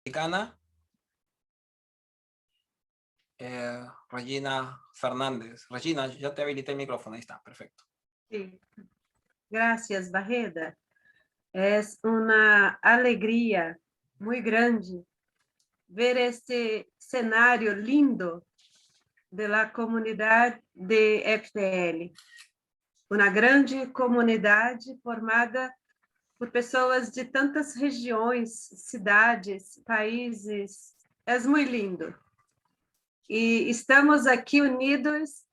Mexicana, Regina Fernández. Regina, ya te habilité el micrófono, ahí está, perfecto. Sí. Gracias, Barreda. Es una alegría muy grande ver este cenário lindo de la comunidade de FTL. Uma grande comunidade formada por pessoas de tantas regiões, cidades, países. É muito lindo. E estamos aqui unidos,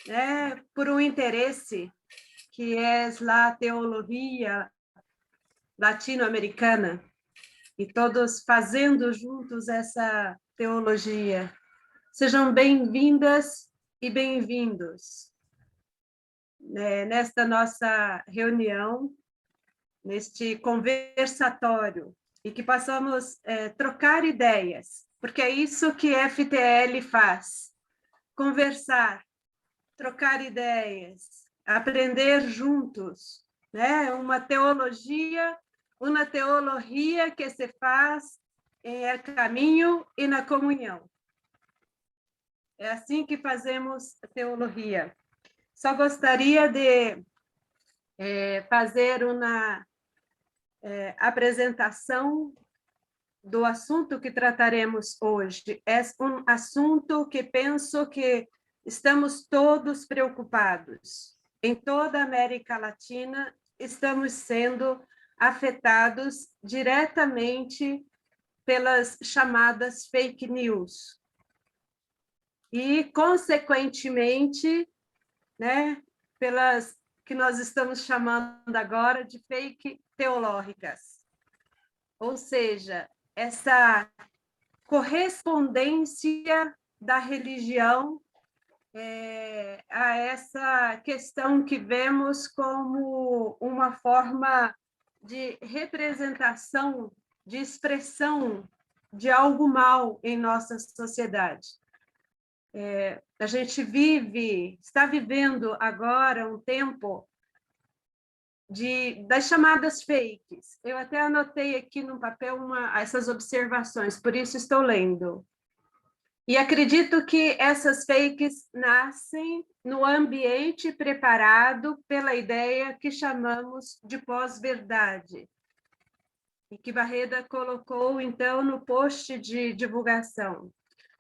né, por um interesse que é a teologia latino-americana, e todos fazendo juntos essa teologia. Sejam bem-vindas e bem-vindos nesta nossa reunião, neste conversatório, e que possamos trocar ideias, porque é isso que FTL faz: conversar, trocar ideias, aprender juntos, né? Uma teologia que se faz em el caminho e na comunhão. É assim que fazemos teologia. Só gostaria de fazer uma apresentação do assunto que trataremos hoje. É um assunto que penso que estamos todos preocupados. Em toda a América Latina, estamos sendo afetados diretamente pelas chamadas fake news. E, consequentemente, né, pelas que nós estamos chamando agora de fake teológicas. Ou seja, essa correspondência da religião a essa questão que vemos como uma forma de representação, de expressão de algo mal em nossa sociedade. A gente está vivendo agora um tempo das chamadas fakes. Eu até anotei aqui no papel essas observações, por isso estou lendo. E acredito que essas fakes nascem no ambiente preparado pela ideia que chamamos de pós-verdade, e que Barreda colocou, então, no post de divulgação,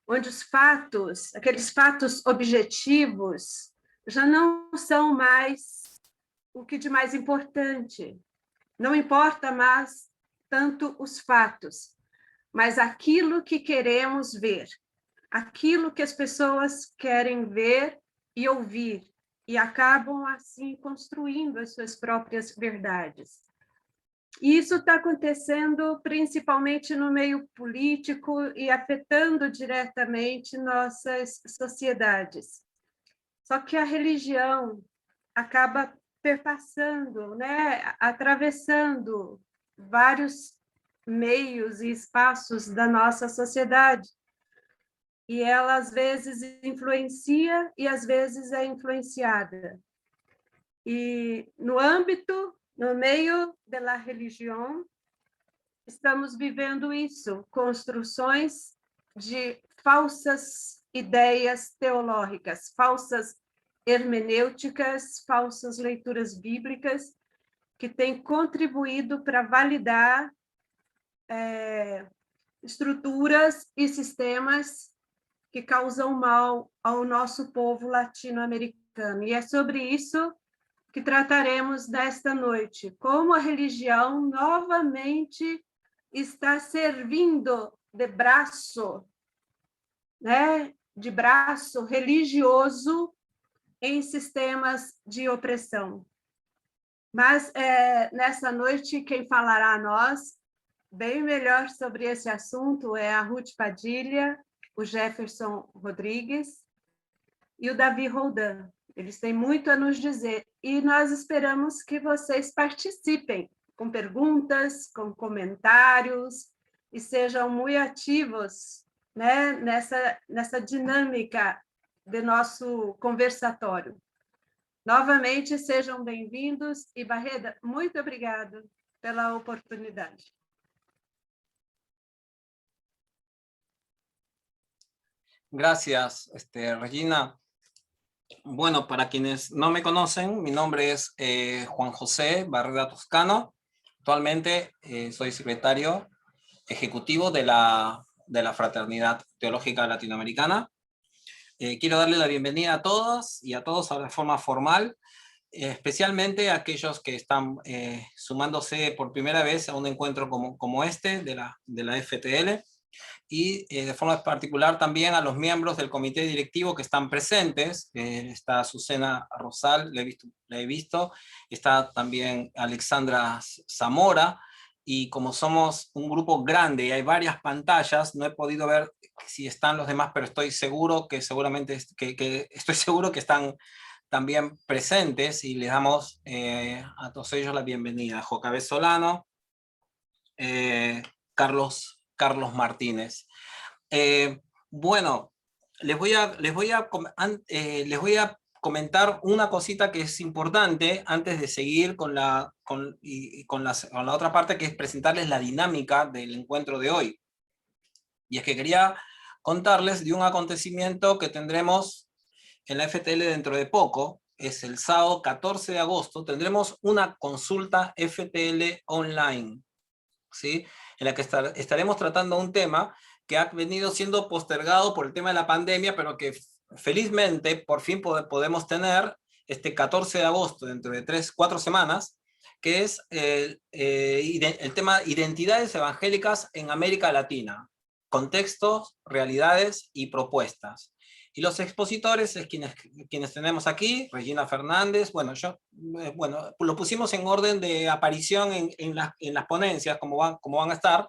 onde os fatos, aqueles fatos objetivos, já não são mais o que de mais importante. Não importa mais tanto os fatos, mas aquilo que queremos ver, aquilo que as pessoas querem ver e ouvir, e acabam, assim, construindo as suas próprias verdades. E isso está acontecendo principalmente no meio político e afetando diretamente nossas sociedades. Só que a religião acaba perpassando, né, atravessando vários meios e espaços da nossa sociedade. E ela, às vezes, influencia e, às vezes, é influenciada. E, no meio da religião, estamos vivendo isso, construções de falsas ideias teológicas, falsas hermenêuticas, falsas leituras bíblicas, que têm contribuído para validar estruturas e sistemas que causam mal ao nosso povo latino-americano. E é sobre isso que trataremos nesta noite, como a religião novamente está servindo de braço, né, de braço religioso em sistemas de opressão. Mas nessa noite quem falará a nós bem melhor sobre esse assunto é a Ruth Padilha, o Jefferson Rodrigues e o Davi Roldan. Eles têm muito a nos dizer e nós esperamos que vocês participem com perguntas, com comentários e sejam muito ativos, né, nessa dinâmica de nosso conversatório. Novamente, sejam bem-vindos e, Barreda, muito obrigada pela oportunidade. Gracias, Regina. Bueno, para quienes no me conocen, mi nombre es Juan José Barrera Toscano. Actualmente soy secretario ejecutivo de la Fraternidad Teológica Latinoamericana. Quiero darle la bienvenida a todas y a todos de forma formal, especialmente a aquellos que están sumándose por primera vez a un encuentro como este de la FTL, y de forma particular también a los miembros del comité directivo que están presentes. Está Azucena Rosal, la he visto, está también Alexandra Zamora, y como somos un grupo grande y hay varias pantallas, no he podido ver si están los demás, pero estoy seguro que estoy seguro que están también presentes, y les damos a todos ellos la bienvenida. Jocabet Solano, Carlos Martínez. Bueno, les voy a comentar una cosita que es importante antes de seguir con la otra parte, que es presentarles la dinámica del encuentro de hoy. Y es que quería contarles de un acontecimiento que tendremos en la FTL dentro de poco. Es el sábado 14 de agosto, tendremos una consulta FTL online, ¿sí? En la que estaremos tratando un tema que ha venido siendo postergado por el tema de la pandemia, pero que felizmente por fin podemos tener este 14 de agosto, dentro de 4 semanas, que es el tema identidades evangélicas en América Latina, contextos, realidades y propuestas. Y los expositores es quienes tenemos aquí: Regina Fernández. Bueno, lo pusimos en orden de aparición en las ponencias, como van a estar.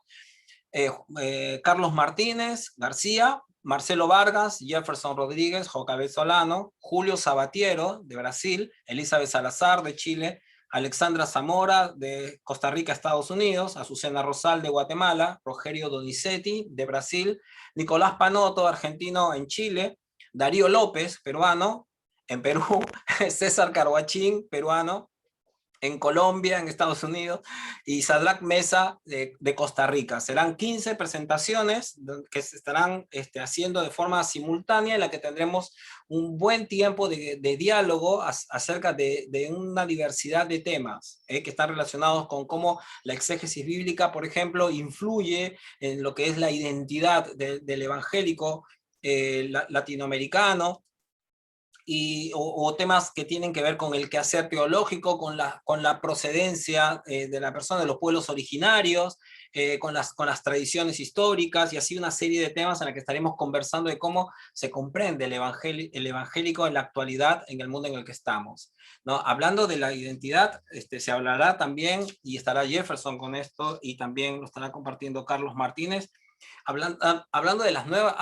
Carlos Martínez García, Marcelo Vargas, Jefferson Rodríguez, Jocabet Solano, Julio Sabatiero, de Brasil, Elizabeth Salazar, de Chile, Alexandra Zamora, de Costa Rica, Estados Unidos, Azucena Rosal, de Guatemala, Rogerio Donizetti, de Brasil, Nicolás Panoto, argentino, en Chile, Darío López, peruano, en Perú, César Carhuachín, peruano, en Colombia, en Estados Unidos, y Sadrach Mesa de Costa Rica. Serán 15 presentaciones que se estarán haciendo de forma simultánea, en la que tendremos un buen tiempo de diálogo acerca de una diversidad de temas que están relacionados con cómo la exégesis bíblica, por ejemplo, influye en lo que es la identidad del evangélico latinoamericano, o temas que tienen que ver con el quehacer teológico, con la procedencia de la persona, de los pueblos originarios, con las tradiciones históricas, y así una serie de temas en la que estaremos conversando de cómo se comprende el evangélico en la actualidad, en el mundo en el que estamos, ¿no? Hablando de la identidad, se hablará también, y estará Jefferson con esto, y también lo estará compartiendo Carlos Martínez, hablando de las nuevas,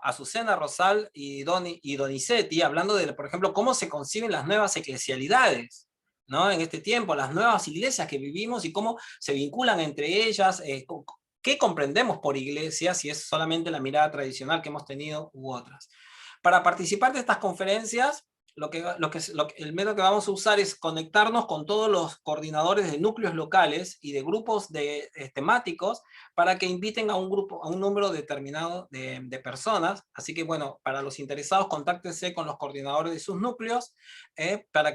Azucena Rosal y Donizetti, hablando de, por ejemplo, cómo se conciben las nuevas eclesialidades, ¿no? En este tiempo, las nuevas iglesias que vivimos y cómo se vinculan entre ellas, qué comprendemos por iglesia, si es solamente la mirada tradicional que hemos tenido u otras. Para participar de estas conferencias, el método que vamos a usar es conectarnos con todos los coordinadores de núcleos locales y de grupos temáticos, para que inviten a un número determinado de personas. Así que, bueno, para los interesados, contáctense con los coordinadores de sus núcleos para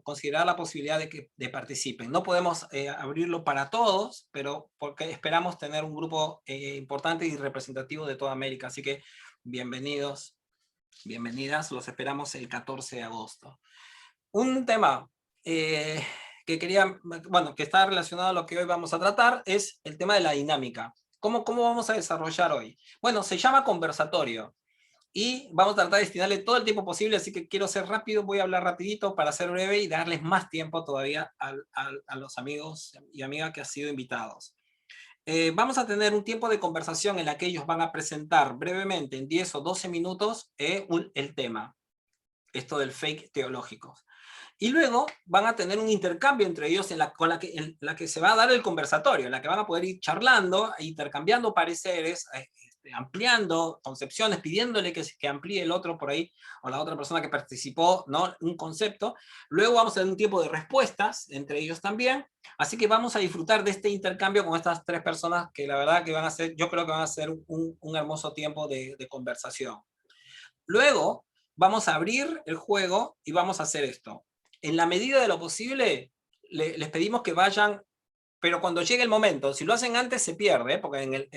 considerar la posibilidad de participen. No podemos abrirlo para todos, pero porque esperamos tener un grupo importante y representativo de toda América. Así que bienvenidos. Bienvenidas, los esperamos el 14 de agosto. Un tema que está relacionado a lo que hoy vamos a tratar, es el tema de la dinámica. ¿Cómo vamos a desarrollar hoy? Bueno, se llama conversatorio, y vamos a tratar de destinarle todo el tiempo posible, así que quiero ser rápido, voy a hablar rapidito para ser breve y darles más tiempo todavía a los amigos y amigas que han sido invitados. Vamos a tener un tiempo de conversación en la que ellos van a presentar brevemente, en 10 o 12 minutos, el tema, esto del fake teológico. Y luego van a tener un intercambio entre ellos en la que se va a dar el conversatorio, en la que van a poder ir charlando, intercambiando pareceres, ampliando concepciones, pidiéndole que amplíe el otro por ahí, o la otra persona que participó, ¿no? Un concepto. Luego vamos a tener un tiempo de respuestas, entre ellos también. Así que vamos a disfrutar de este intercambio con estas tres personas que la verdad que van a ser, yo creo que van a ser un hermoso tiempo de conversación. Luego vamos a abrir el juego y vamos a hacer esto. En la medida de lo posible, les pedimos que vayan, pero cuando llegue el momento, si lo hacen antes se pierde, porque en el,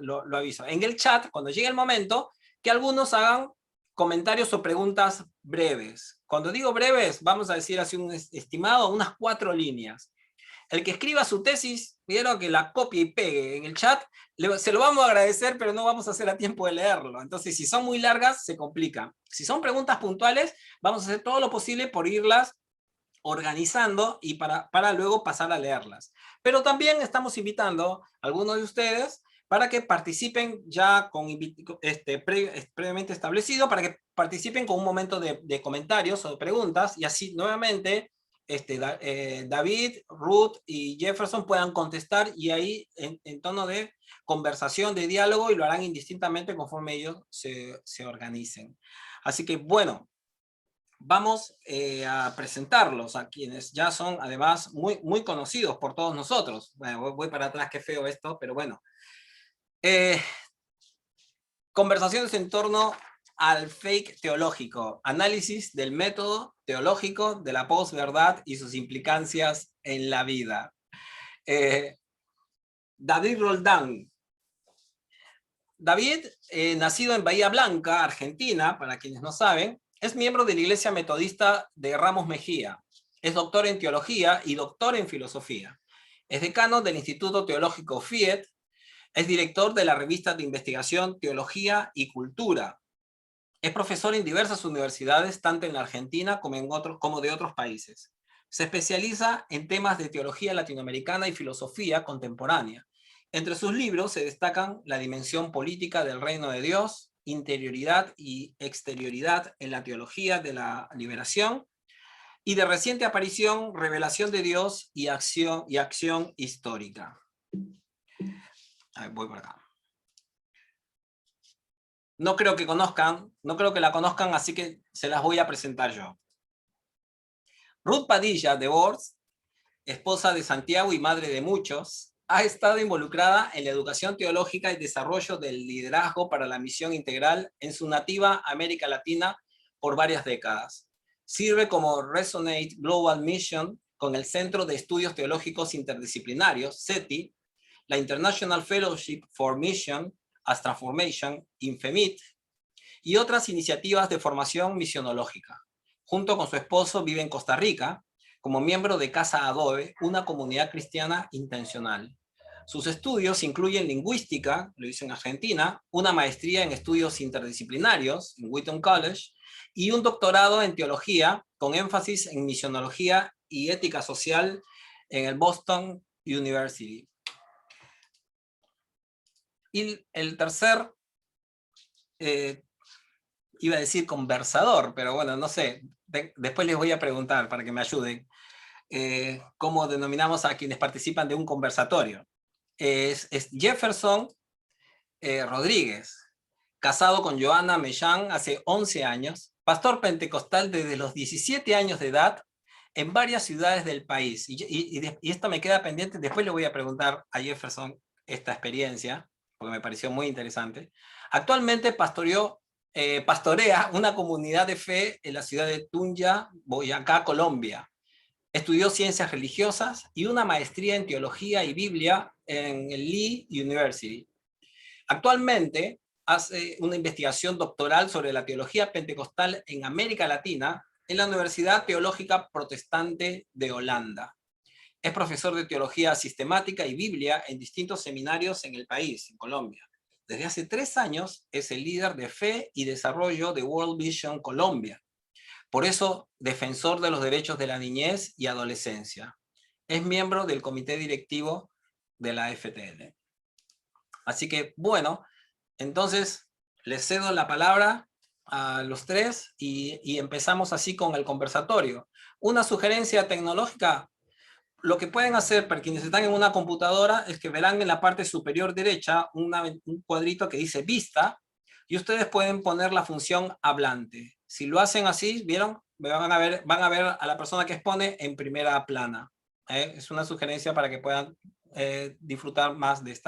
lo aviso. En el chat, cuando llegue el momento, que algunos hagan comentarios o preguntas breves. Cuando digo breves, vamos a decir así un estimado, unas 4 líneas. El que escriba su tesis, quiero que la copie y pegue en el chat, se lo vamos a agradecer, pero no vamos a hacer a tiempo de leerlo. Entonces, si son muy largas, se complica. Si son preguntas puntuales, vamos a hacer todo lo posible por irlas organizando y para luego pasar a leerlas. Pero también estamos invitando a algunos de ustedes para que participen ya con previamente establecido, para que participen con un momento de comentarios o de preguntas, y así nuevamente David, Ruth y Jefferson puedan contestar, y ahí en tono de conversación, de diálogo, y lo harán indistintamente conforme ellos se organicen. Así que bueno, vamos a presentarlos a quienes ya son además muy conocidos por todos nosotros. Bueno, voy para atrás, qué feo esto, pero bueno. Conversaciones en torno al fake teológico, análisis del método teológico de la posverdad y sus implicancias en la vida. David Roldán. David, nacido en Bahía Blanca, Argentina, para quienes no saben, es miembro de la Iglesia Metodista de Ramos Mejía. Es doctor en teología y doctor en filosofía. Es decano del Instituto Teológico FIET. Es director de la revista de investigación Teología y Cultura. Es profesor en diversas universidades, tanto en la Argentina como de otros países. Se especializa en temas de teología latinoamericana y filosofía contemporánea. Entre sus libros se destacan La dimensión política del reino de Dios, Interioridad y exterioridad en la teología de la liberación, y de reciente aparición, Revelación de Dios y acción histórica. Voy por acá. No creo que la conozcan, así que se las voy a presentar yo. Ruth Padilla de Bors, esposa de Santiago y madre de muchos, ha estado involucrada en la educación teológica y desarrollo del liderazgo para la misión integral en su nativa América Latina por varias décadas. Sirve como Resonate Global Mission con el Centro de Estudios Teológicos Interdisciplinarios, CETI, la International Fellowship for Mission as Transformation, INFEMIT, y otras iniciativas de formación misionológica. Junto con su esposo vive en Costa Rica, como miembro de Casa Adobe, una comunidad cristiana intencional. Sus estudios incluyen lingüística, lo hizo en Argentina, una maestría en estudios interdisciplinarios en Wheaton College, y un doctorado en teología con énfasis en misionología y ética social en el Boston University. Y el tercer, iba a decir conversador, pero bueno, no sé, después les voy a preguntar para que me ayuden, cómo denominamos a quienes participan de un conversatorio. Es Jefferson Rodríguez, casado con Joana Mellán hace 11 años, pastor pentecostal desde los 17 años de edad en varias ciudades del país. Y esto me queda pendiente, después le voy a preguntar a Jefferson esta experiencia, porque me pareció muy interesante. Actualmente pastorea una comunidad de fe en la ciudad de Tunja, Boyacá, Colombia. Estudió ciencias religiosas y una maestría en teología y Biblia en el Lee University. Actualmente hace una investigación doctoral sobre la teología pentecostal en América Latina en la Universidad Teológica Protestante de Holanda. Es profesor de teología sistemática y Biblia en distintos seminarios en el país, en Colombia. Desde hace 3 años es el líder de fe y desarrollo de World Vision Colombia. Por eso, defensor de los derechos de la niñez y adolescencia. Es miembro del comité directivo de la FTL. Así que, bueno, entonces les cedo la palabra a los tres y empezamos así con el conversatorio. Una sugerencia tecnológica, lo que pueden hacer para quienes están en una computadora es que verán en la parte superior derecha un cuadrito que dice vista, y ustedes pueden poner la función hablante. Si lo hacen así, ¿vieron? Van a ver a la persona que expone en primera plana. Es una sugerencia para que puedan disfrutar más de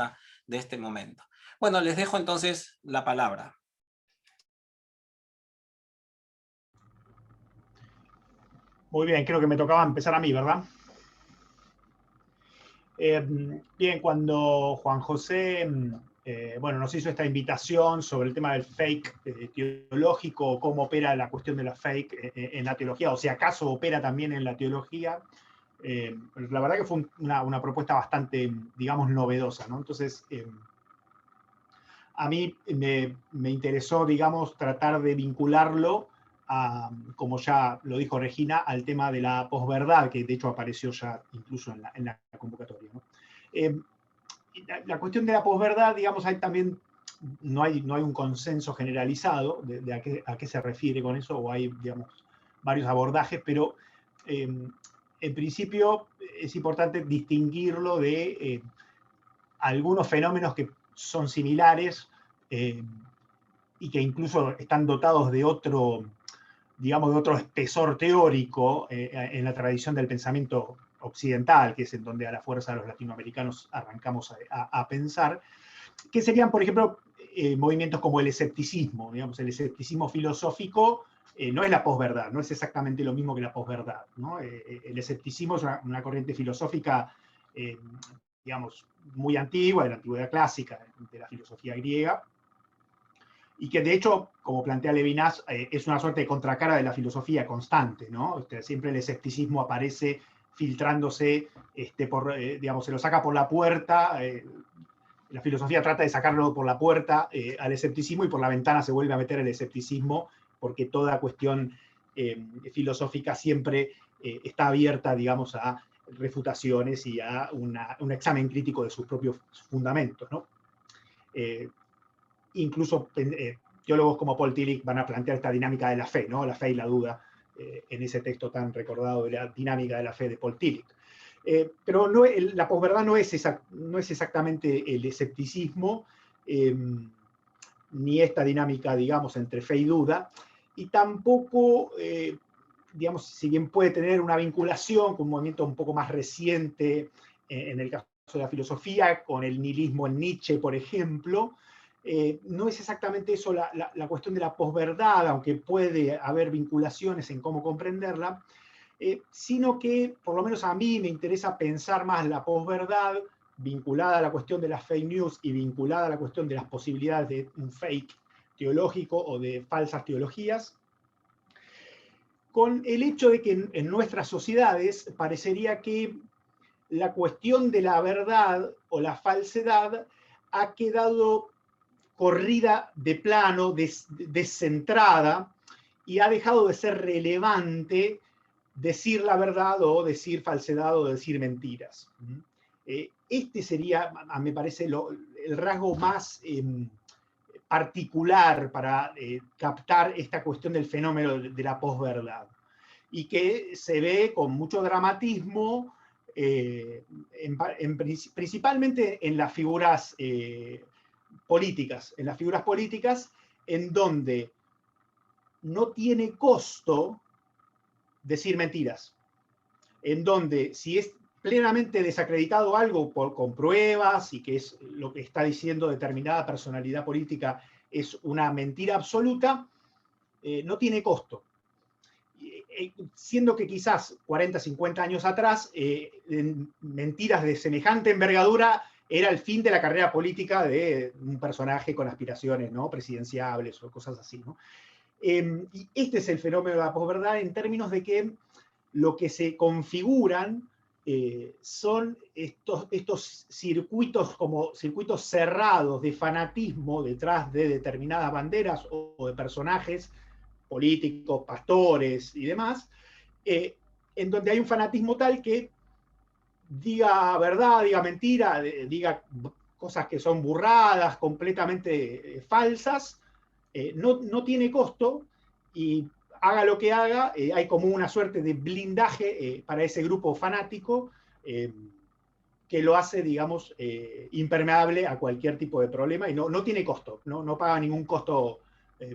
este momento. Bueno, les dejo entonces la palabra. Muy bien, creo que me tocaba empezar a mí, ¿verdad? Bien, cuando Juan José bueno, nos hizo esta invitación sobre el tema del fake teológico, cómo opera la cuestión de la fake en la teología, o si acaso opera también en la teología, la verdad que fue una propuesta bastante, digamos, novedosa, ¿no? Entonces, a mí me interesó, digamos, tratar de vincularlo a, como ya lo dijo Regina, al tema de la posverdad, que de hecho apareció ya incluso en la convocatoria, ¿no? La cuestión de la posverdad, digamos, hay también, no hay un consenso generalizado de a qué se refiere con eso, o hay, digamos, varios abordajes, pero en principio es importante distinguirlo de algunos fenómenos que son similares y que incluso están dotados de otro, digamos, de otro espesor teórico en la tradición del pensamiento occidental, que es en donde a la fuerza de los latinoamericanos arrancamos a pensar, que serían, por ejemplo, movimientos como el escepticismo. Digamos, el escepticismo filosófico no es la posverdad, no es exactamente lo mismo que la posverdad, ¿no? El escepticismo es una corriente filosófica, digamos, muy antigua, de la antigüedad clásica, de la filosofía griega, y que de hecho, como plantea Levinas, es una suerte de contracara de la filosofía constante, ¿no? Siempre el escepticismo aparece filtrándose, digamos, se lo saca por la puerta, la filosofía trata de sacarlo por la puerta al escepticismo, y por la ventana se vuelve a meter el escepticismo, porque toda cuestión filosófica siempre está abierta, digamos, a refutaciones y a un examen crítico de sus propios fundamentos, ¿no? Incluso teólogos como Paul Tillich van a plantear esta dinámica de la fe, ¿no? La fe y la duda, en ese texto tan recordado de la dinámica de la fe de Paul Tillich. Pero no, la posverdad no es exactamente el escepticismo, ni esta dinámica, digamos, entre fe y duda, y tampoco, digamos, si bien puede tener una vinculación con un movimiento un poco más reciente, en el caso de la filosofía, con el nihilismo en Nietzsche, por ejemplo, no es exactamente eso la cuestión de la posverdad, aunque puede haber vinculaciones en cómo comprenderla, sino que, por lo menos a mí, me interesa pensar más la posverdad vinculada a la cuestión de las fake news y vinculada a la cuestión de las posibilidades de un fake teológico o de falsas teologías, con el hecho de que en nuestras sociedades parecería que la cuestión de la verdad o la falsedad ha quedado corrida de plano, descentrada, y ha dejado de ser relevante decir la verdad o decir falsedad o decir mentiras. Este sería, me parece, el rasgo más particular para captar esta cuestión del fenómeno de la posverdad, y que se ve con mucho dramatismo, principalmente en las figuras políticas, en donde no tiene costo decir mentiras, en donde si es plenamente desacreditado algo con pruebas, y que es lo que está diciendo determinada personalidad política es una mentira absoluta, no tiene costo. Siendo que quizás 40, 50 años atrás, mentiras de semejante envergadura era el fin de la carrera política de un personaje con aspiraciones, ¿no?, presidenciables o cosas así, ¿no? Y este es el fenómeno de la posverdad, en términos de que lo que se configuran son estos circuitos, como circuitos cerrados de fanatismo detrás de determinadas banderas o de personajes políticos, pastores y demás, en donde hay un fanatismo tal que diga verdad, diga mentira, diga cosas que son burradas, completamente falsas, no tiene costo, y haga lo que haga, hay como una suerte de blindaje para ese grupo fanático, que lo hace, digamos, impermeable a cualquier tipo de problema y no tiene costo, no paga ningún costo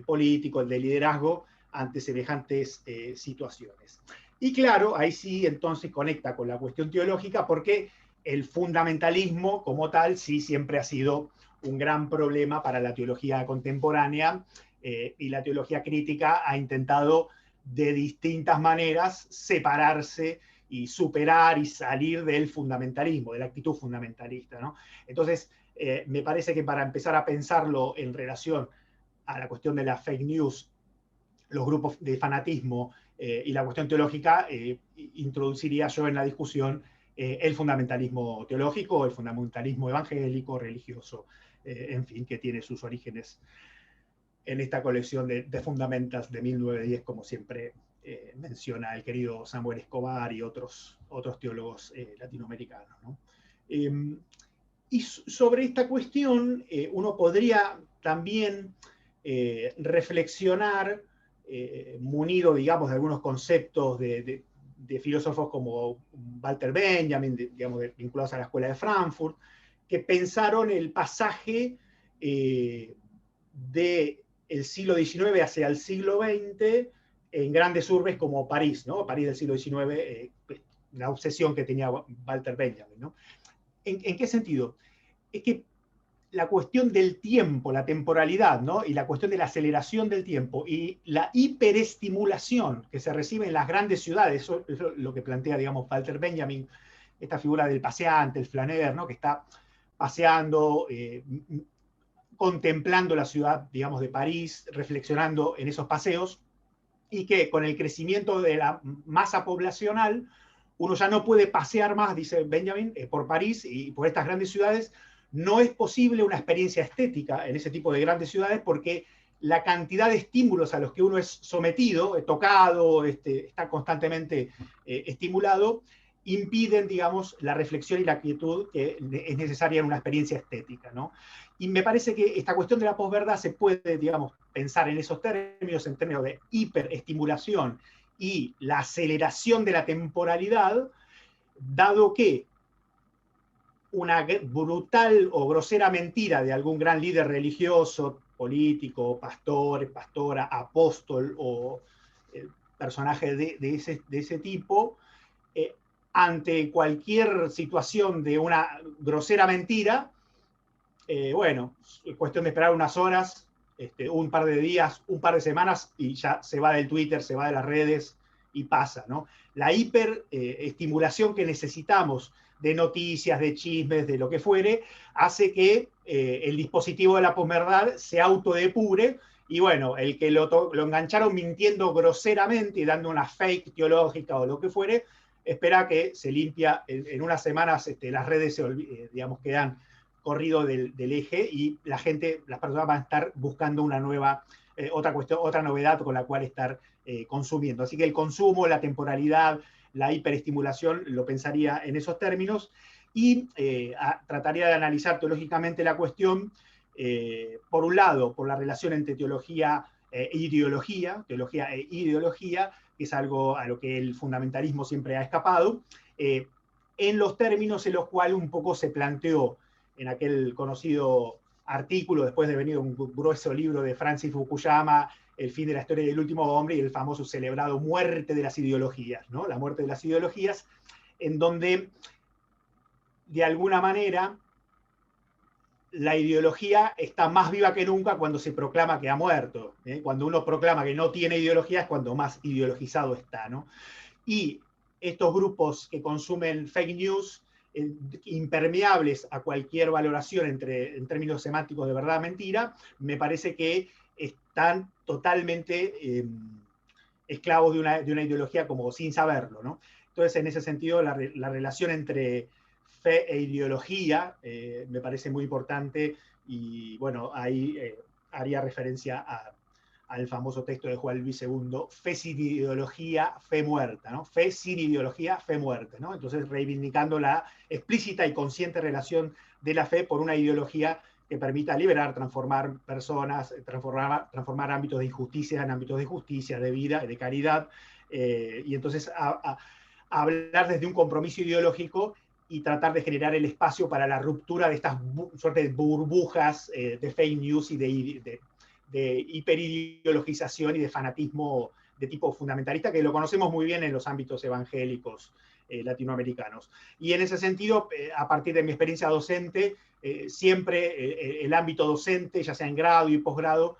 político, de liderazgo ante semejantes situaciones. Y claro, ahí sí entonces conecta con la cuestión teológica, porque el fundamentalismo como tal sí siempre ha sido un gran problema para la teología contemporánea, y la teología crítica ha intentado de distintas maneras separarse y superar y salir del fundamentalismo, de la actitud fundamentalista, ¿no? Entonces, me parece que para empezar a pensarlo en relación a la cuestión de la fake news, los grupos de fanatismo y la cuestión teológica, introduciría yo en la discusión el fundamentalismo teológico, el fundamentalismo evangélico, religioso, en fin, que tiene sus orígenes en esta colección de Fundamentas de 1910, como siempre menciona el querido Samuel Escobar y otros teólogos latinoamericanos, ¿no? Y sobre esta cuestión uno podría también reflexionar, munido, digamos, de algunos conceptos de filósofos como Walter Benjamin, digamos, vinculados a la Escuela de Frankfurt, que pensaron el pasaje del siglo XIX hacia el siglo XX en grandes urbes como París, ¿no? París del siglo XIX, la obsesión que tenía Walter Benjamin, ¿no? ¿En qué sentido? Es que la cuestión del tiempo, la temporalidad, ¿no? Y la cuestión de la aceleración del tiempo y la hiperestimulación que se recibe en las grandes ciudades, eso es lo que plantea, digamos, Walter Benjamin, esta figura del paseante, el flaneur, ¿no? Que está paseando, contemplando la ciudad, digamos, de París, reflexionando en esos paseos, y que con el crecimiento de la masa poblacional, uno ya no puede pasear más, dice Benjamin, por París y por estas grandes ciudades. No es posible una experiencia estética en ese tipo de grandes ciudades porque la cantidad de estímulos a los que uno es sometido, tocado, está constantemente estimulado, impiden, digamos, la reflexión y la quietud que es necesaria en una experiencia estética, ¿no? Y me parece que esta cuestión de la posverdad se puede, digamos, pensar en esos términos, en términos de hiperestimulación y la aceleración de la temporalidad, dado que una brutal o grosera mentira de algún gran líder religioso, político, pastor, pastora, apóstol o personaje de ese tipo, ante cualquier situación de una grosera mentira, bueno, es cuestión de esperar unas horas, un par de días, un par de semanas, y ya se va del Twitter, se va de las redes y pasa, ¿no? La hiperestimulación que necesitamos de noticias, de chismes, de lo que fuere, hace que el dispositivo de la posverdad se autodepure, y bueno, el que lo engancharon mintiendo groseramente y dando una fake teológica o lo que fuere, espera que se limpia en unas semanas, las redes digamos, quedan corrido del eje y la gente, las personas van a estar buscando una nueva, otra cuestión, otra novedad con la cual estar consumiendo. Así que el consumo, la temporalidad, la hiperestimulación, lo pensaría en esos términos y trataría de analizar teológicamente la cuestión, por un lado, por la relación entre teología e ideología, que es algo a lo que el fundamentalismo siempre ha escapado, en los términos en los cuales un poco se planteó en aquel conocido artículo, después de venir un grueso libro de Francis Fukuyama, El fin de la historia del último hombre, y el famoso celebrado Muerte de las ideologías, ¿no? La muerte de las ideologías, en donde, de alguna manera, la ideología está más viva que nunca cuando se proclama que ha muerto, ¿eh? Cuando uno proclama que no tiene ideología es cuando más ideologizado está, ¿no? Y estos grupos que consumen fake news, impermeables a cualquier valoración en términos semánticos de verdad o mentira, me parece que están totalmente esclavos de una ideología como sin saberlo, ¿no? Entonces, en ese sentido, la relación entre fe e ideología me parece muy importante y, bueno, ahí haría referencia al famoso texto de Juan Luis II, Fe sin ideología, fe muerta, ¿no? Fe sin ideología, fe muerta, ¿no? Entonces, reivindicando la explícita y consciente relación de la fe por una ideología que permita liberar, transformar personas, transformar ámbitos de injusticia en ámbitos de justicia, de vida, de caridad, y entonces hablar desde un compromiso ideológico y tratar de generar el espacio para la ruptura de estas suerte de burbujas de fake news y de hiperideologización y de fanatismo de tipo fundamentalista, que lo conocemos muy bien en los ámbitos evangélicos latinoamericanos. Y en ese sentido, a partir de mi experiencia docente, siempre el ámbito docente, ya sea en grado y posgrado,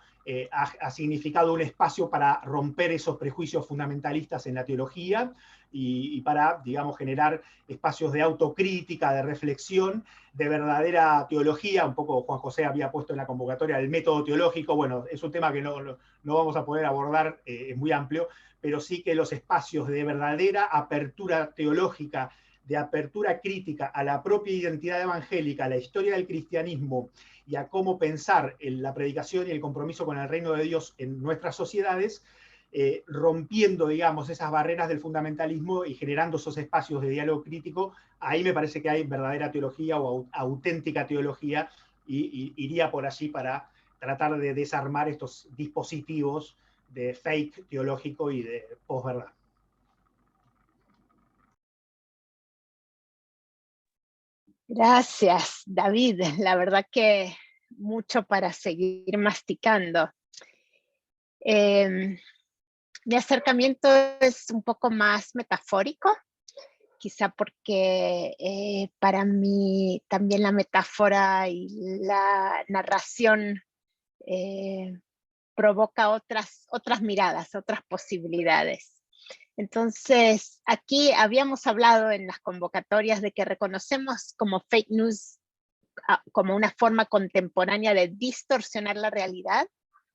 ha significado un espacio para romper esos prejuicios fundamentalistas en la teología y para, digamos, generar espacios de autocrítica, de reflexión, de verdadera teología. Un poco Juan José había puesto en la convocatoria el método teológico. Bueno, es un tema que no vamos a poder abordar, es muy amplio, pero sí que los espacios de verdadera apertura teológica, de apertura crítica a la propia identidad evangélica, a la historia del cristianismo y a cómo pensar en la predicación y el compromiso con el reino de Dios en nuestras sociedades, rompiendo, digamos, esas barreras del fundamentalismo y generando esos espacios de diálogo crítico. Ahí me parece que hay verdadera teología o auténtica teología, y iría por allí para tratar de desarmar estos dispositivos de fake teológico y de posverdad. Gracias, David. La verdad que mucho para seguir masticando. Mi acercamiento es un poco más metafórico, quizá porque para mí también la metáfora y la narración provoca otras miradas, otras posibilidades. Entonces, aquí habíamos hablado en las convocatorias de que reconocemos como fake news como una forma contemporánea de distorsionar la realidad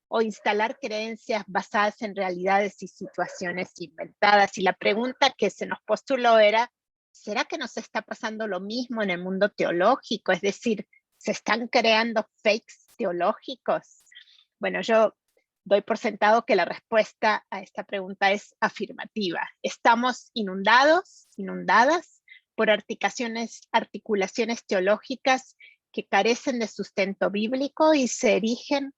o instalar creencias basadas en realidades y situaciones inventadas. Y la pregunta que se nos postuló era, ¿será que nos está pasando lo mismo en el mundo teológico? Es decir, ¿se están creando fakes teológicos? Bueno, yo doy por sentado que la respuesta a esta pregunta es afirmativa. Estamos inundadas por articulaciones teológicas que carecen de sustento bíblico y se erigen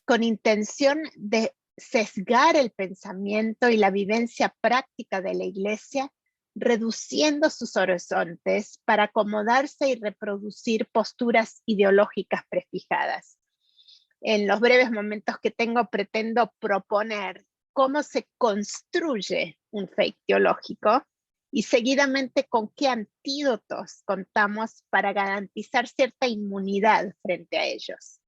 con intención de sesgar el pensamiento y la vivencia práctica de la Iglesia, reduciendo sus horizontes para acomodarse y reproducir posturas ideológicas prefijadas. En los breves momentos que tengo, pretendo proponer cómo se construye un fake teológico y seguidamente con qué antídotos contamos para garantizar cierta inmunidad frente a ellos.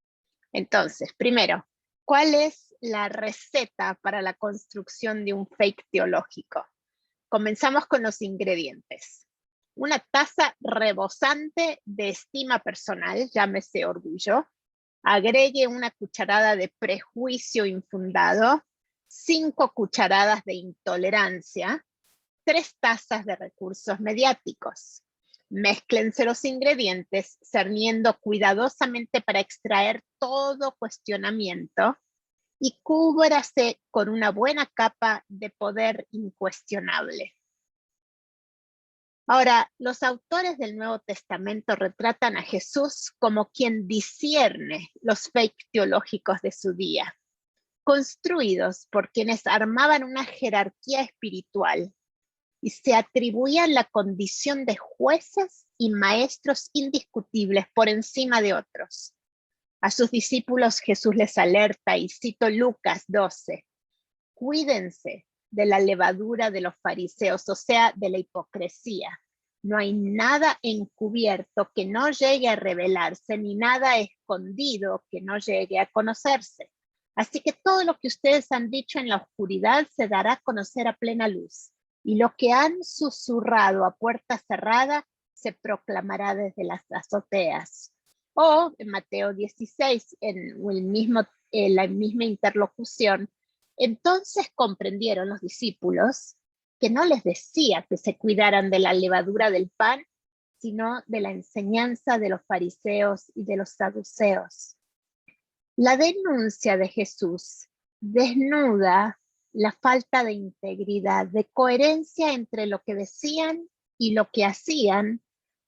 Entonces, primero, ¿cuál es la receta para la construcción de un fake teológico? Comenzamos con los ingredientes. Una taza rebosante de estima personal, llámese orgullo. Agregue una cucharada de prejuicio infundado, 5 cucharadas de intolerancia, 3 tazas de recursos mediáticos. Mézclense los ingredientes, cerniendo cuidadosamente para extraer todo cuestionamiento y cúbrase con una buena capa de poder incuestionable. Ahora, los autores del Nuevo Testamento retratan a Jesús como quien discierne los fake teológicos de su día, construidos por quienes armaban una jerarquía espiritual y se atribuían la condición de jueces y maestros indiscutibles por encima de otros. A sus discípulos Jesús les alerta, y cito Lucas 12, cuídense de la levadura de los fariseos, o sea, de la hipocresía. No hay nada encubierto que no llegue a revelarse, ni nada escondido que no llegue a conocerse. Así que todo lo que ustedes han dicho en la oscuridad se dará a conocer a plena luz, y lo que han susurrado a puerta cerrada se proclamará desde las azoteas. O en Mateo 16, en la misma interlocución, entonces comprendieron los discípulos que no les decía que se cuidaran de la levadura del pan, sino de la enseñanza de los fariseos y de los saduceos. La denuncia de Jesús desnuda la falta de integridad, de coherencia entre lo que decían y lo que hacían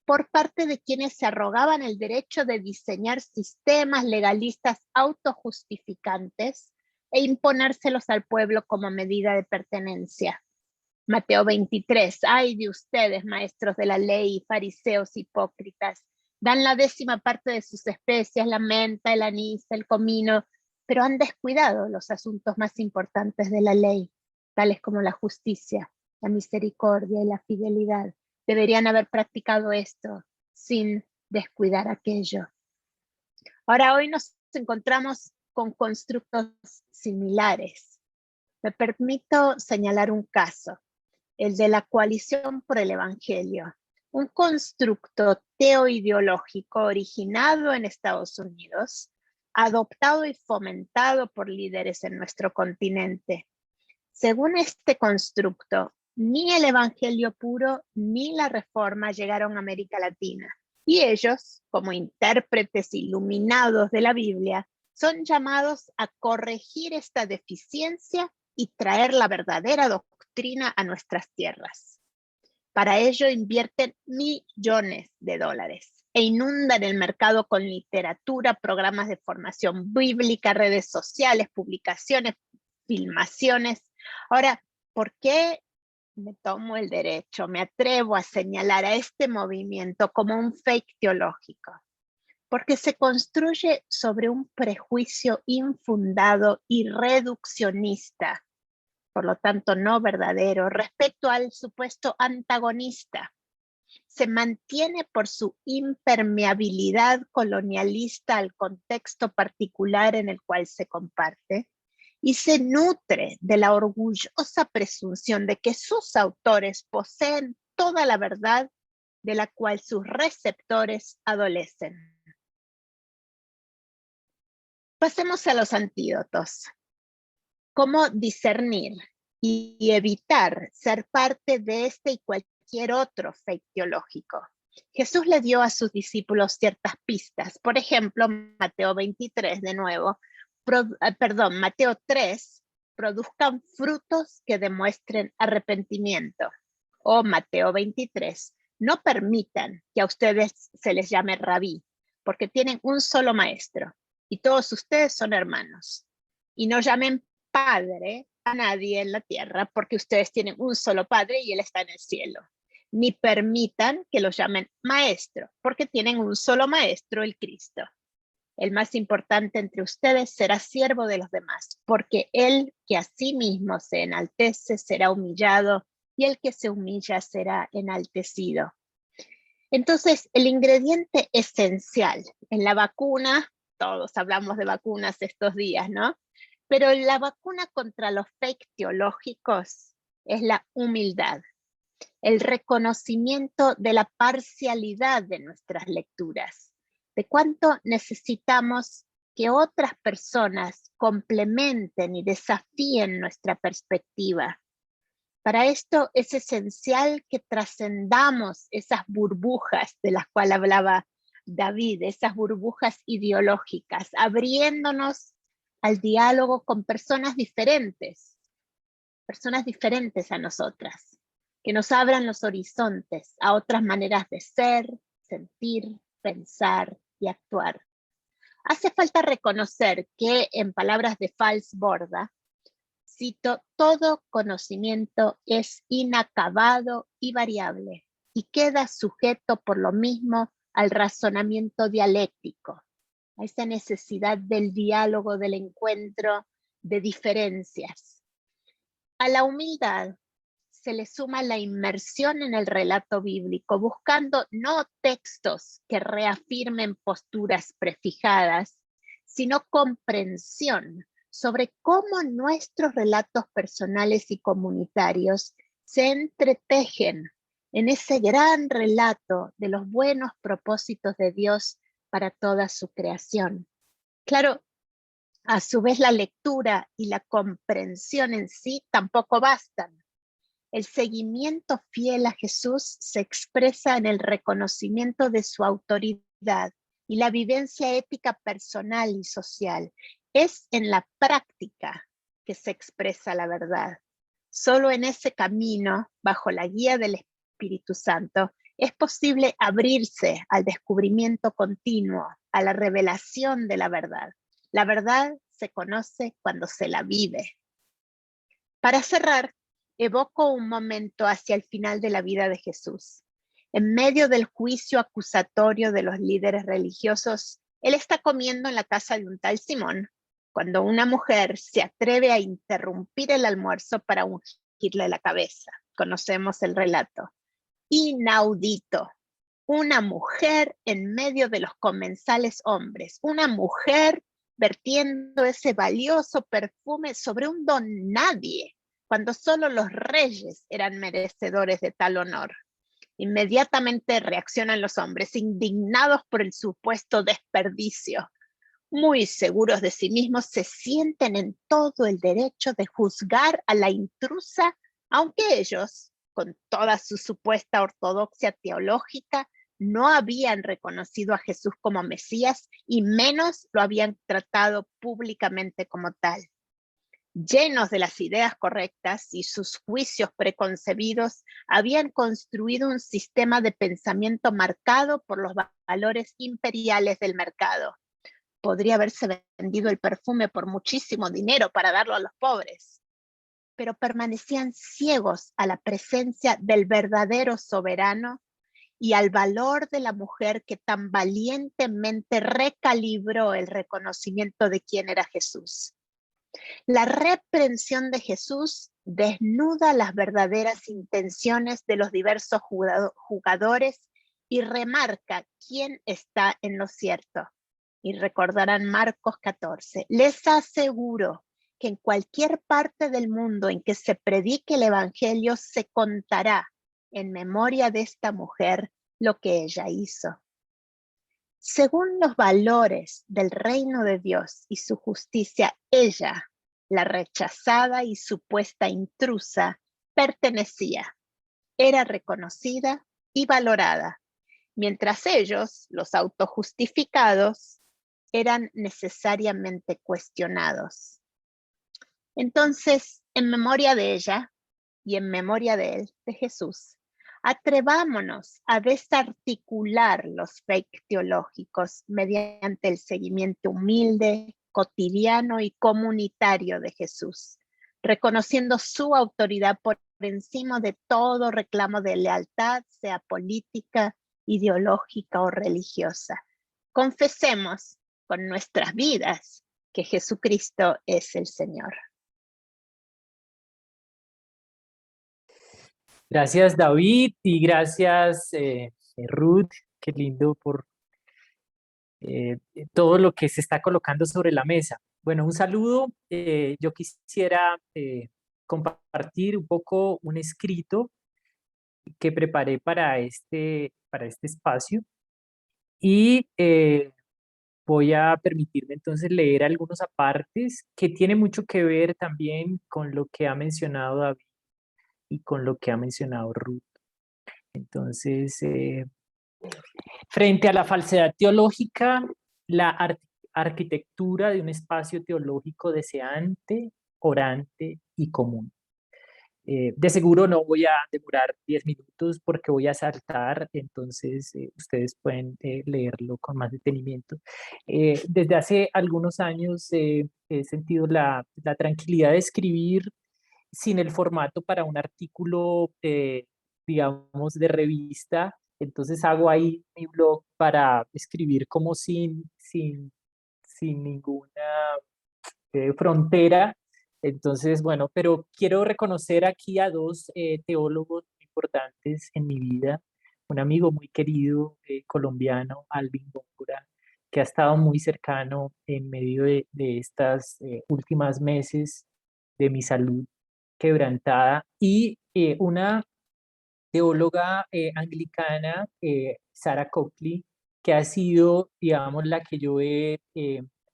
por parte de quienes se arrogaban el derecho de diseñar sistemas legalistas autojustificantes e imponérselos al pueblo como medida de pertenencia. Mateo 23, ay de ustedes, maestros de la ley, fariseos hipócritas, dan la 10ª parte de sus especias, la menta, el anís, el comino, pero han descuidado los asuntos más importantes de la ley, tales como la justicia, la misericordia y la fidelidad. Deberían haber practicado esto sin descuidar aquello. Ahora hoy nos encontramos con constructos similares. Me permito señalar un caso, el de la Coalición por el Evangelio, un constructo teoideológico originado en Estados Unidos, adoptado y fomentado por líderes en nuestro continente. Según este constructo, ni el Evangelio puro ni la Reforma llegaron a América Latina, y ellos, como intérpretes iluminados de la Biblia, son llamados a corregir esta deficiencia y traer la verdadera doctrina a nuestras tierras. Para ello invierten millones de dólares e inundan el mercado con literatura, programas de formación bíblica, redes sociales, publicaciones, filmaciones. Ahora, ¿por qué me tomo el derecho, me atrevo a señalar a este movimiento como un fake teológico? Porque se construye sobre un prejuicio infundado y reduccionista, por lo tanto no verdadero, respecto al supuesto antagonista. Se mantiene por su impermeabilidad colonialista al contexto particular en el cual se comparte, y se nutre de la orgullosa presunción de que sus autores poseen toda la verdad de la cual sus receptores adolecen. Pasemos a los antídotos. ¿Cómo discernir y evitar ser parte de este y cualquier otro fake teológico? Jesús le dio a sus discípulos ciertas pistas. Por ejemplo, Mateo 23, de nuevo, Mateo 3, produzcan frutos que demuestren arrepentimiento. O Mateo 23, no permitan que a ustedes se les llame rabí, porque tienen un solo maestro, y todos ustedes son hermanos. Y no llamen padre a nadie en la tierra, porque ustedes tienen un solo padre y él está en el cielo. Ni permitan que los llamen maestro, porque tienen un solo maestro, el Cristo. El más importante entre ustedes será siervo de los demás, porque el que a sí mismo se enaltece será humillado, y el que se humilla será enaltecido. Entonces, el ingrediente esencial en la vacuna, todos hablamos de vacunas estos días, ¿no? Pero la vacuna contra los fake teológicos es la humildad, el reconocimiento de la parcialidad de nuestras lecturas, de cuánto necesitamos que otras personas complementen y desafíen nuestra perspectiva. Para esto es esencial que trascendamos esas burbujas de las cuales hablaba David, esas burbujas ideológicas, abriéndonos al diálogo con personas diferentes a nosotras, que nos abran los horizontes a otras maneras de ser, sentir, pensar y actuar. Hace falta reconocer que, en palabras de Fals Borda, cito, todo conocimiento es inacabado y variable, y queda sujeto por lo mismo al razonamiento dialéctico, a esa necesidad del diálogo, del encuentro de diferencias. A la humildad se le suma la inmersión en el relato bíblico, buscando no textos que reafirmen posturas prefijadas, sino comprensión sobre cómo nuestros relatos personales y comunitarios se entretejen en ese gran relato de los buenos propósitos de Dios para toda su creación. Claro, a su vez la lectura y la comprensión en sí tampoco bastan. El seguimiento fiel a Jesús se expresa en el reconocimiento de su autoridad y la vivencia ética personal y social. Es en la práctica que se expresa la verdad. Solo en ese camino, bajo la guía del Espíritu Santo, es posible abrirse al descubrimiento continuo, a la revelación de la verdad. La verdad se conoce cuando se la vive. Para cerrar, evoco un momento hacia el final de la vida de Jesús. En medio del juicio acusatorio de los líderes religiosos, él está comiendo en la casa de un tal Simón, cuando una mujer se atreve a interrumpir el almuerzo para ungirle la cabeza. Conocemos el relato. Inaudito. Una mujer en medio de los comensales hombres. Una mujer vertiendo ese valioso perfume sobre un don nadie, cuando solo los reyes eran merecedores de tal honor. Inmediatamente reaccionan los hombres, indignados por el supuesto desperdicio. Muy seguros de sí mismos, se sienten en todo el derecho de juzgar a la intrusa, aunque ellos, con toda su supuesta ortodoxia teológica, no habían reconocido a Jesús como Mesías y menos lo habían tratado públicamente como tal. Llenos de las ideas correctas y sus juicios preconcebidos, habían construido un sistema de pensamiento marcado por los valores imperiales del mercado. Podría haberse vendido el perfume por muchísimo dinero para darlo a los pobres, pero permanecían ciegos a la presencia del verdadero soberano y al valor de la mujer que tan valientemente recalibró el reconocimiento de quién era Jesús. La reprensión de Jesús desnuda las verdaderas intenciones de los diversos jugadores y remarca quién está en lo cierto. Y recordarán Marcos 14. Les aseguro que en cualquier parte del mundo en que se predique el evangelio se contará en memoria de esta mujer lo que ella hizo. Según los valores del reino de Dios y su justicia, ella, la rechazada y supuesta intrusa, pertenecía, era reconocida y valorada, mientras ellos, los autojustificados, eran necesariamente cuestionados. Entonces, en memoria de ella y en memoria de él, de Jesús, atrevámonos a desarticular los fake teológicos mediante el seguimiento humilde, cotidiano y comunitario de Jesús, reconociendo su autoridad por encima de todo reclamo de lealtad, sea política, ideológica o religiosa. Confesemos con nuestras vidas que Jesucristo es el Señor. Gracias, David, y gracias, Ruth. Qué lindo por todo lo que se está colocando sobre la mesa. Bueno, un saludo. Yo quisiera compartir un poco un escrito que preparé para este espacio y voy a permitirme entonces leer algunos apartes que tienen mucho que ver también con lo que ha mencionado David y con lo que ha mencionado Ruth. Entonces, frente a la falsedad teológica, la arquitectura de un espacio teológico deseante, orante y común. De seguro no voy a demorar 10 minutos porque voy a saltar, entonces ustedes pueden leerlo con más detenimiento. Desde hace algunos años he sentido la tranquilidad de escribir sin el formato para un artículo, digamos, de revista. Entonces hago ahí mi blog para escribir como sin ninguna frontera. Entonces, bueno, pero quiero reconocer aquí a dos teólogos muy importantes en mi vida. Un amigo muy querido colombiano, Alvin Góngora, que ha estado muy cercano en medio de estas últimas meses de mi salud quebrantada, y una teóloga anglicana, Sarah Coakley, que ha sido, digamos, la que yo he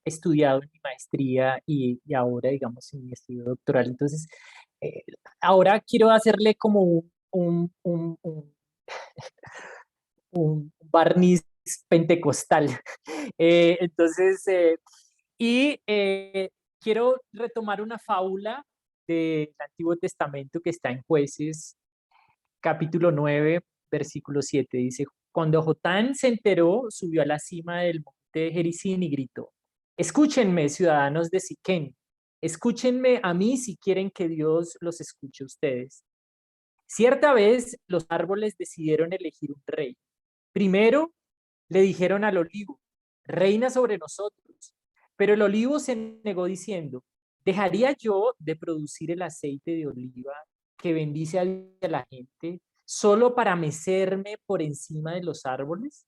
estudiado en mi maestría y ahora, digamos, en mi estudio doctoral. Entonces, ahora quiero hacerle como un barniz pentecostal. Entonces, quiero retomar una fábula del Antiguo Testamento que está en Jueces, capítulo 9, versículo 7. Dice: cuando Jotán se enteró, subió a la cima del monte Gerizim y gritó: escúchenme, ciudadanos de Siquén, Escúchenme a mí si quieren que Dios los escuche a ustedes. Cierta vez los árboles decidieron elegir un rey. Primero le dijeron al olivo, reina sobre nosotros. Pero el olivo se negó diciendo, ¿dejaría yo de producir el aceite de oliva que bendice a la gente solo para mecerme por encima de los árboles?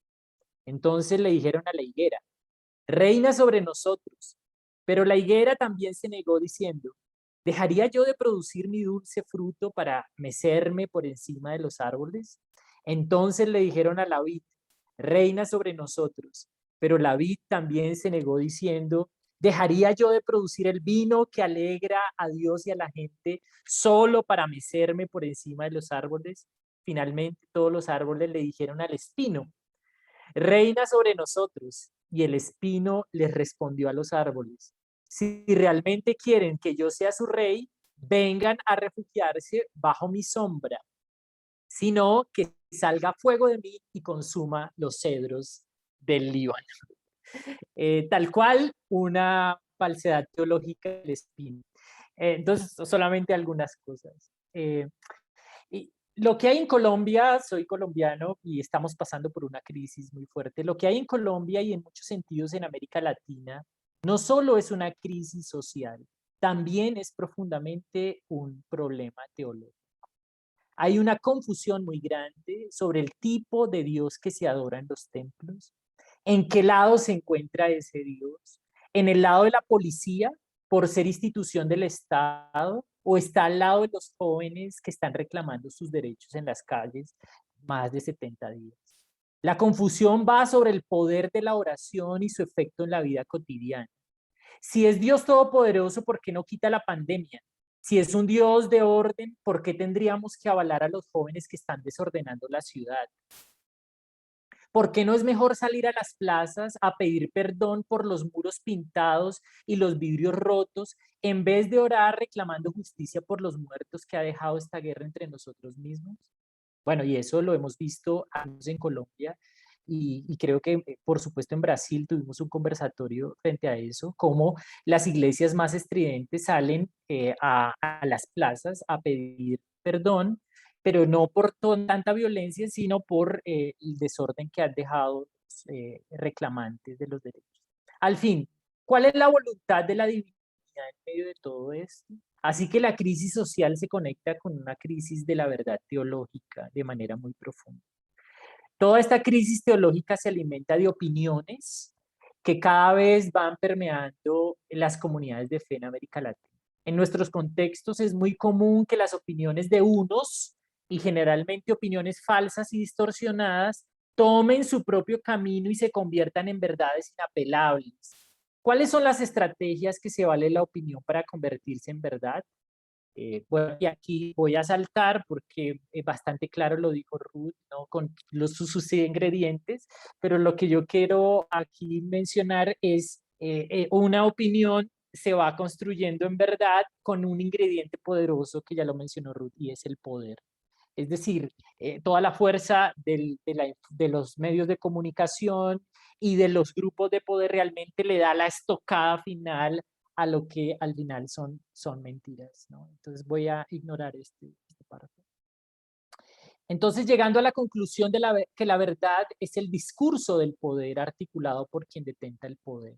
Entonces le dijeron a la higuera, reina sobre nosotros. Pero la higuera también se negó diciendo, ¿dejaría yo de producir mi dulce fruto para mecerme por encima de los árboles? Entonces le dijeron a la vid, reina sobre nosotros. Pero la vid también se negó diciendo, ¿dejaría yo de producir el vino que alegra a Dios y a la gente solo para mecerme por encima de los árboles? Finalmente todos los árboles le dijeron al espino, reina sobre nosotros. Y el espino les respondió a los árboles, si realmente quieren que yo sea su rey, vengan a refugiarse bajo mi sombra, sino que salga fuego de mí y consuma los cedros del Líbano. Tal cual una falsedad teológica del espino. Entonces, solamente algunas cosas. Y lo que hay en Colombia, soy colombiano y estamos pasando por una crisis muy fuerte. Lo que hay en Colombia y en muchos sentidos en América Latina no solo es una crisis social, también es profundamente un problema teológico. Hay una confusión muy grande sobre el tipo de Dios que se adora en los templos. ¿En qué lado se encuentra ese Dios? ¿En el lado de la policía por ser institución del Estado o está al lado de los jóvenes que están reclamando sus derechos en las calles más de 70 días? La confusión va sobre el poder de la oración y su efecto en la vida cotidiana. Si es Dios todopoderoso, ¿por qué no quita la pandemia? Si es un Dios de orden, ¿por qué tendríamos que avalar a los jóvenes que están desordenando la ciudad? ¿Por qué no es mejor salir a las plazas a pedir perdón por los muros pintados y los vidrios rotos en vez de orar reclamando justicia por los muertos que ha dejado esta guerra entre nosotros mismos? Bueno, y eso lo hemos visto en Colombia y creo que, por supuesto, en Brasil tuvimos un conversatorio frente a eso, cómo las iglesias más estridentes salen a las plazas a pedir perdón, pero no por tanta violencia, sino por el desorden que han dejado los reclamantes de los derechos. Al fin, ¿cuál es la voluntad de la divinidad en medio de todo esto? Así que la crisis social se conecta con una crisis de la verdad teológica de manera muy profunda. Toda esta crisis teológica se alimenta de opiniones que cada vez van permeando las comunidades de fe en América Latina. En nuestros contextos es muy común que las opiniones de unos, y generalmente opiniones falsas y distorsionadas, tomen su propio camino y se conviertan en verdades inapelables. ¿Cuáles son las estrategias que se vale la opinión para convertirse en verdad? Bueno, y aquí voy a saltar porque bastante claro lo dijo Ruth, ¿no? Con sus ingredientes, pero lo que yo quiero aquí mencionar es una opinión se va construyendo en verdad con un ingrediente poderoso que ya lo mencionó Ruth y es el poder. Es decir, toda la fuerza de los medios de comunicación y de los grupos de poder realmente le da la estocada final a lo que al final son mentiras, ¿no? Entonces voy a ignorar este párrafo. Entonces, llegando a la conclusión de que la verdad es el discurso del poder articulado por quien detenta el poder.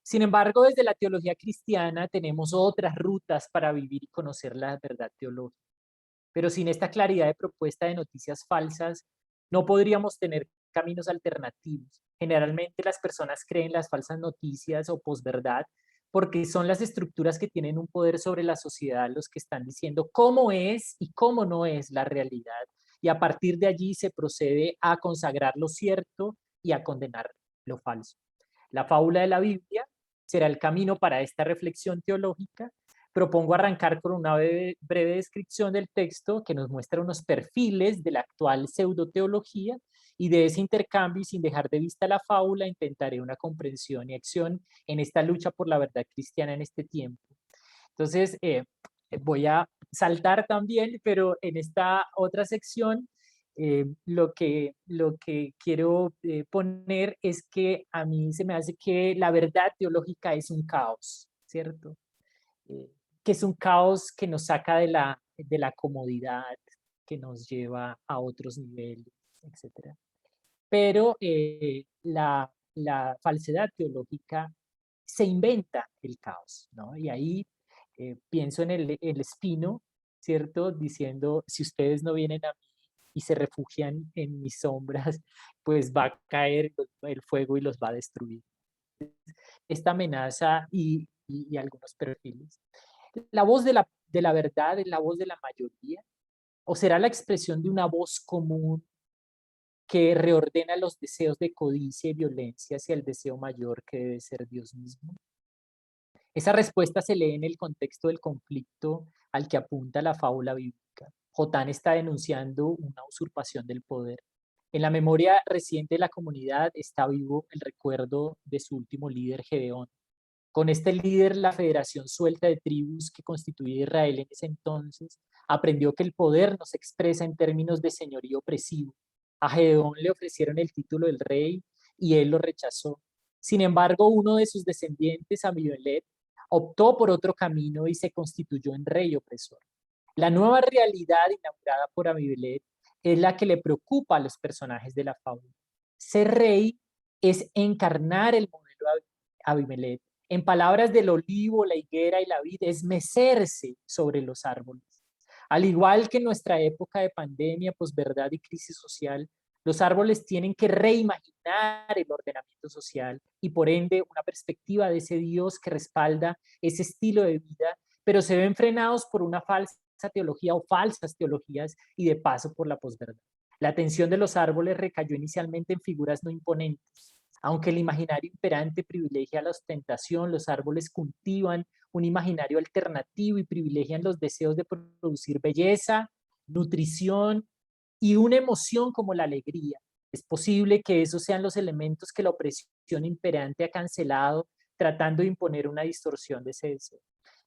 Sin embargo, desde la teología cristiana tenemos otras rutas para vivir y conocer la verdad teológica. Pero sin esta claridad de propuesta de noticias falsas, no podríamos tener caminos alternativos. Generalmente las personas creen las falsas noticias o posverdad porque son las estructuras que tienen un poder sobre la sociedad los que están diciendo cómo es y cómo no es la realidad. Y a partir de allí se procede a consagrar lo cierto y a condenar lo falso. La fábula de la Biblia será el camino para esta reflexión teológica. Propongo arrancar con una breve descripción del texto que nos muestra unos perfiles de la actual pseudoteología y de ese intercambio, y sin dejar de vista la fábula, intentaré una comprensión y acción en esta lucha por la verdad cristiana en este tiempo. Entonces, voy a saltar también, pero en esta otra sección lo que quiero poner es que a mí se me hace que la verdad teológica es un caos, ¿cierto? que es un caos que nos saca de la comodidad, que nos lleva a otros niveles, etc. Pero la falsedad teológica se inventa el caos, ¿no? Y ahí pienso en el espino, ¿cierto? Diciendo, si ustedes no vienen a mí y se refugian en mis sombras, pues va a caer el fuego y los va a destruir. Esta amenaza y algunos perfiles. ¿La voz de la verdad es la voz de la mayoría? ¿O será la expresión de una voz común que reordena los deseos de codicia y violencia hacia el deseo mayor que debe ser Dios mismo? Esa respuesta se lee en el contexto del conflicto al que apunta la fábula bíblica. Jotán está denunciando una usurpación del poder. En la memoria reciente de la comunidad está vivo el recuerdo de su último líder, Gedeón. Con este líder, la federación suelta de tribus que constituía Israel en ese entonces aprendió que el poder no se expresa en términos de señorío opresivo. A Gedeón le ofrecieron el título del rey y él lo rechazó. Sin embargo, uno de sus descendientes, Abimelech, optó por otro camino y se constituyó en rey opresor. La nueva realidad inaugurada por Abimelech es la que le preocupa a los personajes de la fábula. Ser rey es encarnar el modelo de Abimelech. En palabras del olivo, la higuera y la vid, es mecerse sobre los árboles. Al igual que en nuestra época de pandemia, posverdad y crisis social, los árboles tienen que reimaginar el ordenamiento social y por ende una perspectiva de ese Dios que respalda ese estilo de vida, pero se ven frenados por una falsa teología o falsas teologías y de paso por la posverdad. La atención de los árboles recayó inicialmente en figuras no imponentes. Aunque el imaginario imperante privilegia la ostentación, los árboles cultivan un imaginario alternativo y privilegian los deseos de producir belleza, nutrición y una emoción como la alegría. Es posible que esos sean los elementos que la opresión imperante ha cancelado, tratando de imponer una distorsión de ese deseo.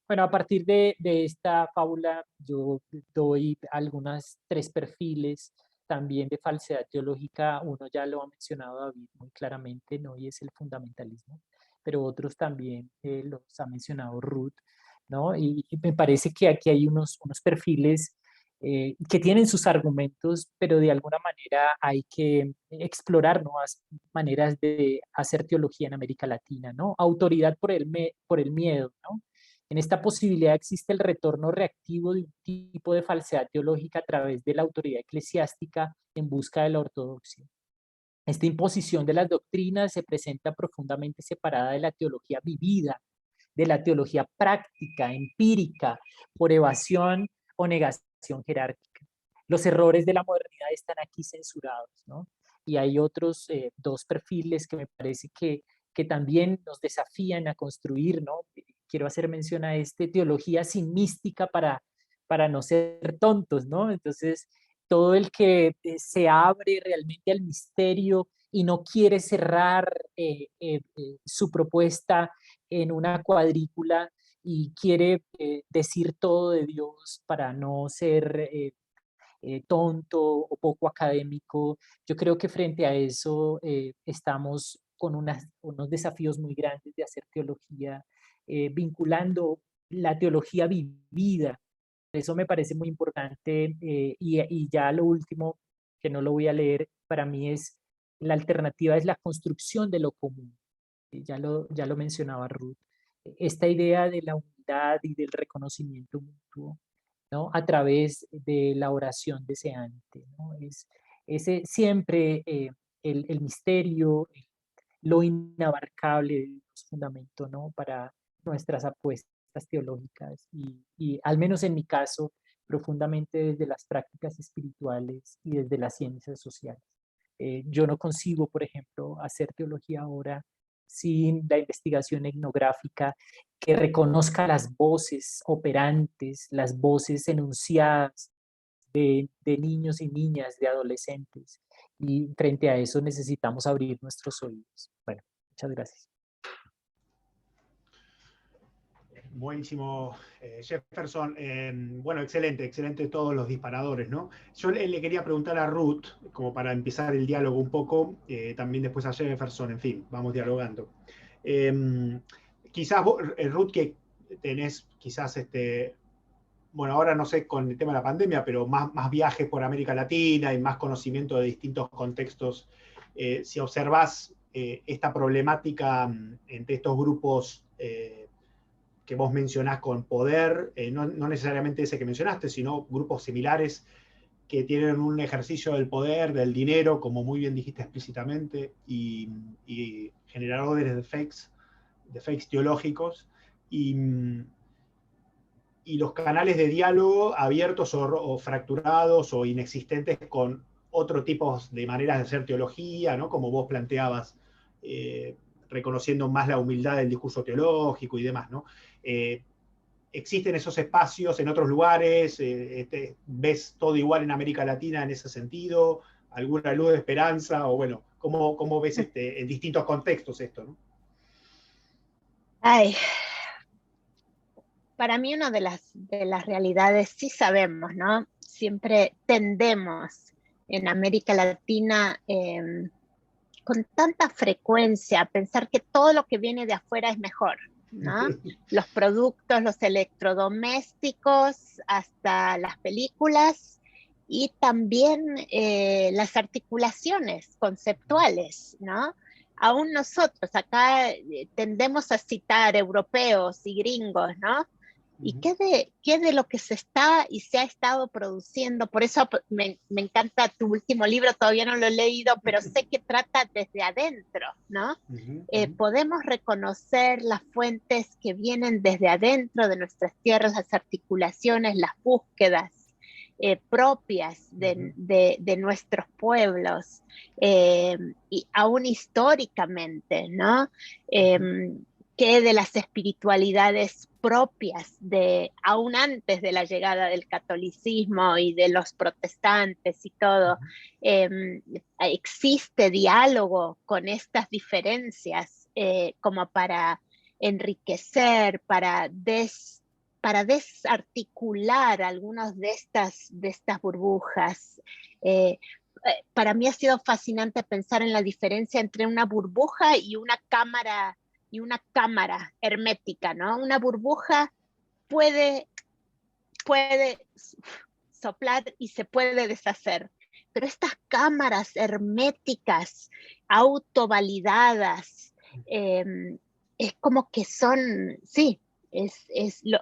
Bueno, a partir de esta fábula yo doy algunas 3 perfiles también de falsedad teológica. Uno ya lo ha mencionado David muy claramente, ¿no? Y es el fundamentalismo, pero otros también los ha mencionado Ruth, ¿no? Y me parece que aquí hay unos perfiles que tienen sus argumentos, pero de alguna manera hay que explorar nuevas maneras de hacer teología en América Latina, ¿no? Autoridad por el miedo, ¿no? En esta posibilidad existe el retorno reactivo de un tipo de falsedad teológica a través de la autoridad eclesiástica en busca de la ortodoxia. Esta imposición de las doctrinas se presenta profundamente separada de la teología vivida, de la teología práctica, empírica, por evasión o negación jerárquica. Los errores de la modernidad están aquí censurados, ¿no? Y hay otros 2 perfiles que me parece que también nos desafían a construir, ¿no? Quiero hacer mención a teología sin mística para no ser tontos, ¿no? Entonces, todo el que se abre realmente al misterio y no quiere cerrar su propuesta en una cuadrícula y quiere decir todo de Dios para no ser tonto o poco académico. Yo creo que frente a eso estamos con unos desafíos muy grandes de hacer teología, vinculando la teología vivida. Eso me parece muy importante y ya lo último, que no lo voy a leer, para mí es la alternativa es la construcción de lo común. Ya lo mencionaba Ruth. Esta idea de la unidad y del reconocimiento mutuo, ¿no? A través de la oración deseante, ¿no? Es ese siempre el misterio, lo inabarcable de Dios fundamento, ¿no? Para nuestras apuestas teológicas y al menos en mi caso, profundamente desde las prácticas espirituales y desde las ciencias sociales. Yo no consigo, por ejemplo, hacer teología ahora sin la investigación etnográfica que reconozca las voces operantes, las voces enunciadas de niños y niñas, de adolescentes. Y frente a eso necesitamos abrir nuestros oídos. Bueno, muchas gracias. Buenísimo, Jefferson. Bueno, excelente todos los disparadores, ¿no? Yo le quería preguntar a Ruth, como para empezar el diálogo un poco, también después a Jefferson, en fin, vamos dialogando. Quizás vos, Ruth, que tenés quizás, bueno, ahora no sé con el tema de la pandemia, pero más viajes por América Latina y más conocimiento de distintos contextos. Si observás esta problemática entre estos grupos que vos mencionás con poder, no necesariamente ese que mencionaste, sino grupos similares que tienen un ejercicio del poder, del dinero, como muy bien dijiste explícitamente, y generadores de fakes teológicos, y los canales de diálogo abiertos o fracturados o inexistentes con otro tipo de maneras de hacer teología, ¿no? Como vos planteabas, reconociendo más la humildad del discurso teológico y demás, ¿no? ¿Existen esos espacios en otros lugares? ¿Ves todo igual en América Latina en ese sentido? ¿Alguna luz de esperanza? O bueno, ¿cómo ves en distintos contextos esto, ¿no? Ay, para mí una de las realidades, sí sabemos, ¿no? Siempre tendemos en América Latina con tanta frecuencia a pensar que todo lo que viene de afuera es mejor, ¿no? Los productos, los electrodomésticos, hasta las películas y también las articulaciones conceptuales, ¿no? Aún nosotros acá tendemos a citar europeos y gringos, ¿no? ¿Y qué de lo que se está y se ha estado produciendo? Por eso me encanta tu último libro, todavía no lo he leído, pero sé que trata desde adentro, ¿no? Podemos reconocer las fuentes que vienen desde adentro de nuestras tierras, las articulaciones, las búsquedas propias de nuestros pueblos, y aún históricamente, ¿no? Que de las espiritualidades propias aún antes de la llegada del catolicismo y de los protestantes y todo, existe diálogo con estas diferencias como para enriquecer, para desarticular algunas de estas burbujas. Para mí ha sido fascinante pensar en la diferencia entre una burbuja y una cámara hermética, ¿no? Una burbuja puede soplar y se puede deshacer, pero estas cámaras herméticas, autovalidadas, es como que son, sí,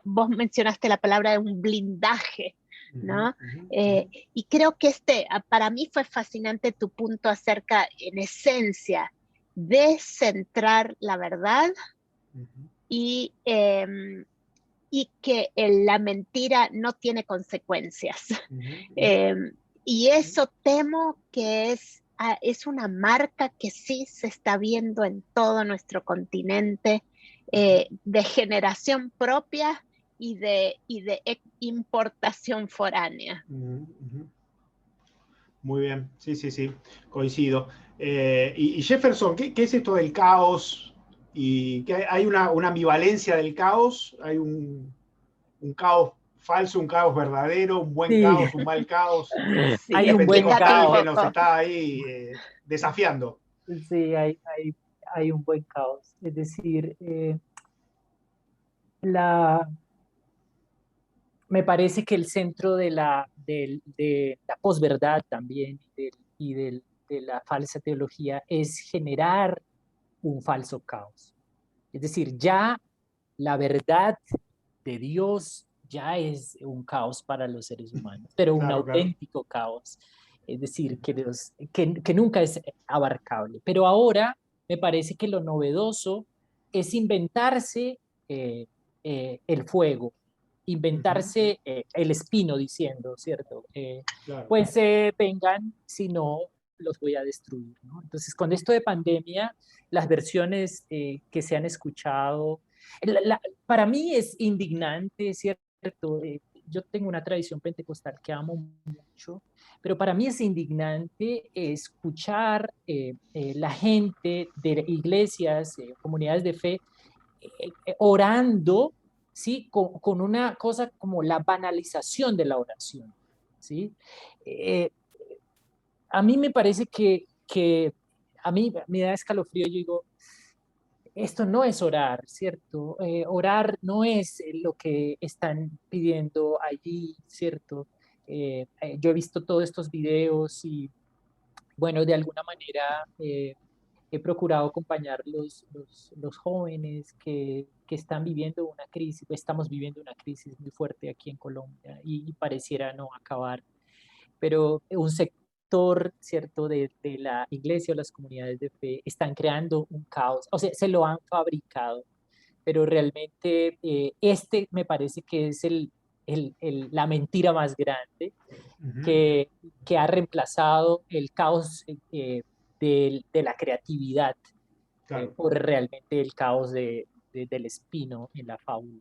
vos mencionaste la palabra de un blindaje, ¿no? Y creo que para mí fue fascinante tu punto acerca, en esencia, de centrar la verdad y que la mentira no tiene consecuencias. Y eso temo que es una marca que sí se está viendo en todo nuestro continente, de generación propia y de importación foránea. Muy bien, sí, coincido. Y Jefferson, ¿qué es esto del caos? ¿Y que hay una ambivalencia del caos? ¿Hay un caos falso, un caos verdadero, un buen caos, un mal caos? Sí, Hay un buen Pentecostal que caos. nos está ahí desafiando. Sí, hay un buen caos. Es decir, me parece que el centro de la posverdad también de la falsa teología es generar un falso caos. Es decir, ya la verdad de Dios ya es un caos para los seres humanos, pero un auténtico caos. Es decir, que nunca es abarcable. Pero ahora me parece que lo novedoso es inventarse el fuego, inventarse el espino diciendo, ¿cierto? Pues vengan, si no, los voy a destruir, ¿no? Entonces, con esto de pandemia, las versiones que se han escuchado, para mí es indignante, ¿cierto? Yo tengo una tradición pentecostal que amo mucho, pero para mí es indignante escuchar la gente de iglesias, comunidades de fe, orando, ¿sí? Con una cosa como la banalización de la oración, ¿sí? A mí me parece que a mí me da escalofrío, yo digo, esto no es orar, ¿cierto? Orar no es lo que están pidiendo allí, ¿cierto? Yo he visto todos estos videos y, bueno, de alguna manera he procurado acompañar los jóvenes que están viviendo una crisis, estamos viviendo una crisis muy fuerte aquí en Colombia y pareciera no acabar, pero un sector, ¿cierto?, de la iglesia o las comunidades de fe están creando un caos, o sea, se lo han fabricado, pero realmente este me parece que es la mentira más grande Ujú, que, que ha reemplazado el caos de la creatividad claro, por realmente el caos del espino en la fábula.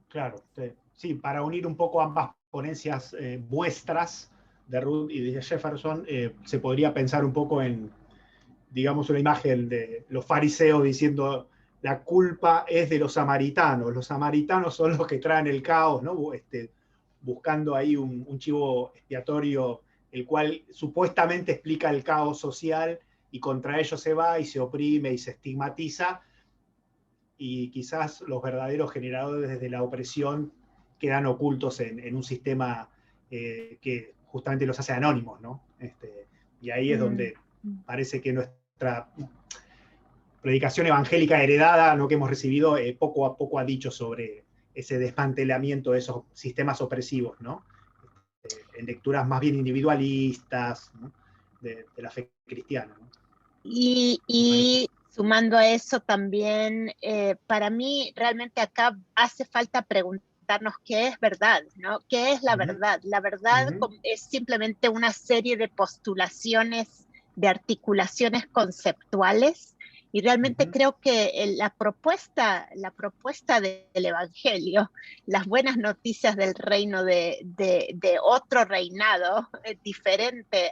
claro. Sí. Sí, para unir un poco ambas ponencias vuestras de Ruth y de Jefferson, se podría pensar un poco en, digamos, una imagen de los fariseos diciendo la culpa es de los samaritanos son los que traen el caos, ¿no? Buscando ahí un chivo expiatorio, el cual supuestamente explica el caos social y contra ellos se va y se oprime y se estigmatiza, y quizás los verdaderos generadores de la opresión quedan ocultos en un sistema que justamente los hace anónimos, ¿no? Y ahí es Mm, donde mm. parece que nuestra predicación evangélica heredada, ¿no?, que hemos recibido, poco a poco ha dicho sobre ese desmantelamiento de esos sistemas opresivos, ¿no? En lecturas más bien individualistas, ¿no?, de la fe cristiana, ¿no? Me parece. Y sumando a eso también, para mí realmente acá hace falta preguntarnos qué es verdad, ¿no? ¿Qué es la Ujú, verdad? La verdad ujú, es simplemente una serie de postulaciones, de articulaciones conceptuales, y realmente ujú, creo que la propuesta del Evangelio, las buenas noticias del reino de otro reinado diferente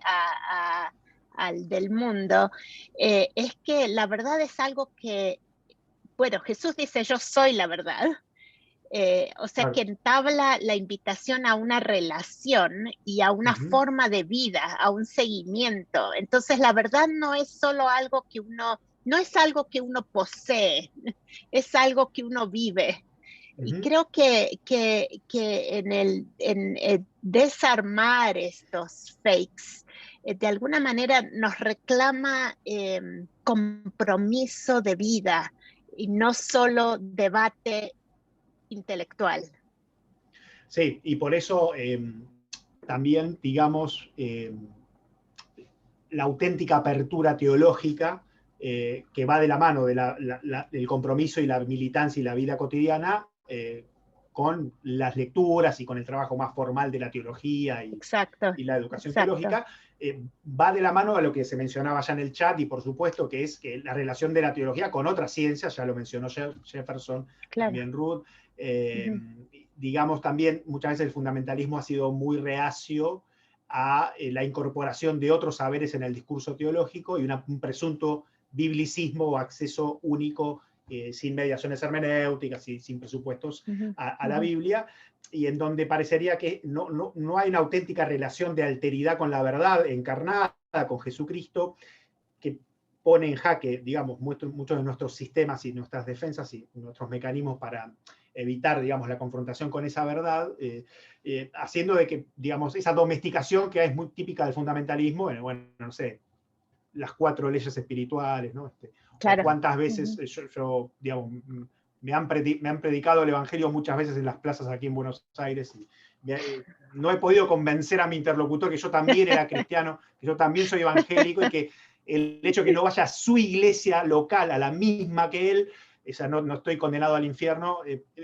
al del mundo, es que la verdad es algo que, bueno, Jesús dice, yo soy la verdad. O sea, que claro. entabla la invitación a una relación y a una Ujú, forma de vida, a un seguimiento. Entonces, la verdad no es solo algo que uno, no es algo que uno posee, es algo que uno vive. Y ujú. creo que en desarmar estos fakes, de alguna manera nos reclama compromiso de vida y no solo debate intelectual. Sí, y por eso también, digamos, la auténtica apertura teológica, que va de la mano del compromiso y la militancia y la vida cotidiana, con las lecturas y con el trabajo más formal de la teología Exacto, y la educación exacto. teológica, va de la mano a lo que se mencionaba ya en el chat, y por supuesto que es que la relación de la teología con otras ciencias, ya lo mencionó Jefferson, Claro. también Ruth. Ujú. Digamos, también muchas veces el fundamentalismo ha sido muy reacio a la incorporación de otros saberes en el discurso teológico y un presunto biblicismo o acceso único, sin mediaciones hermenéuticas y sin presupuestos Ujú, a la ujú. Biblia, y en donde parecería que no hay una auténtica relación de alteridad con la verdad encarnada, con Jesucristo, que pone en jaque, digamos, muchos de nuestros sistemas y nuestras defensas y nuestros mecanismos para evitar, digamos, la confrontación con esa verdad, haciendo de que, digamos, esa domesticación que es muy típica del fundamentalismo, bueno, no sé, las 4 leyes espirituales, ¿no? O Claro. cuántas veces Ujú. yo digamos, me han predicado el Evangelio muchas veces en las plazas aquí en Buenos Aires, y no he podido convencer a mi interlocutor que yo también era cristiano, que yo también soy evangélico, y que el hecho de que no vaya a su iglesia local, a la misma que él, o sea, no estoy condenado al infierno,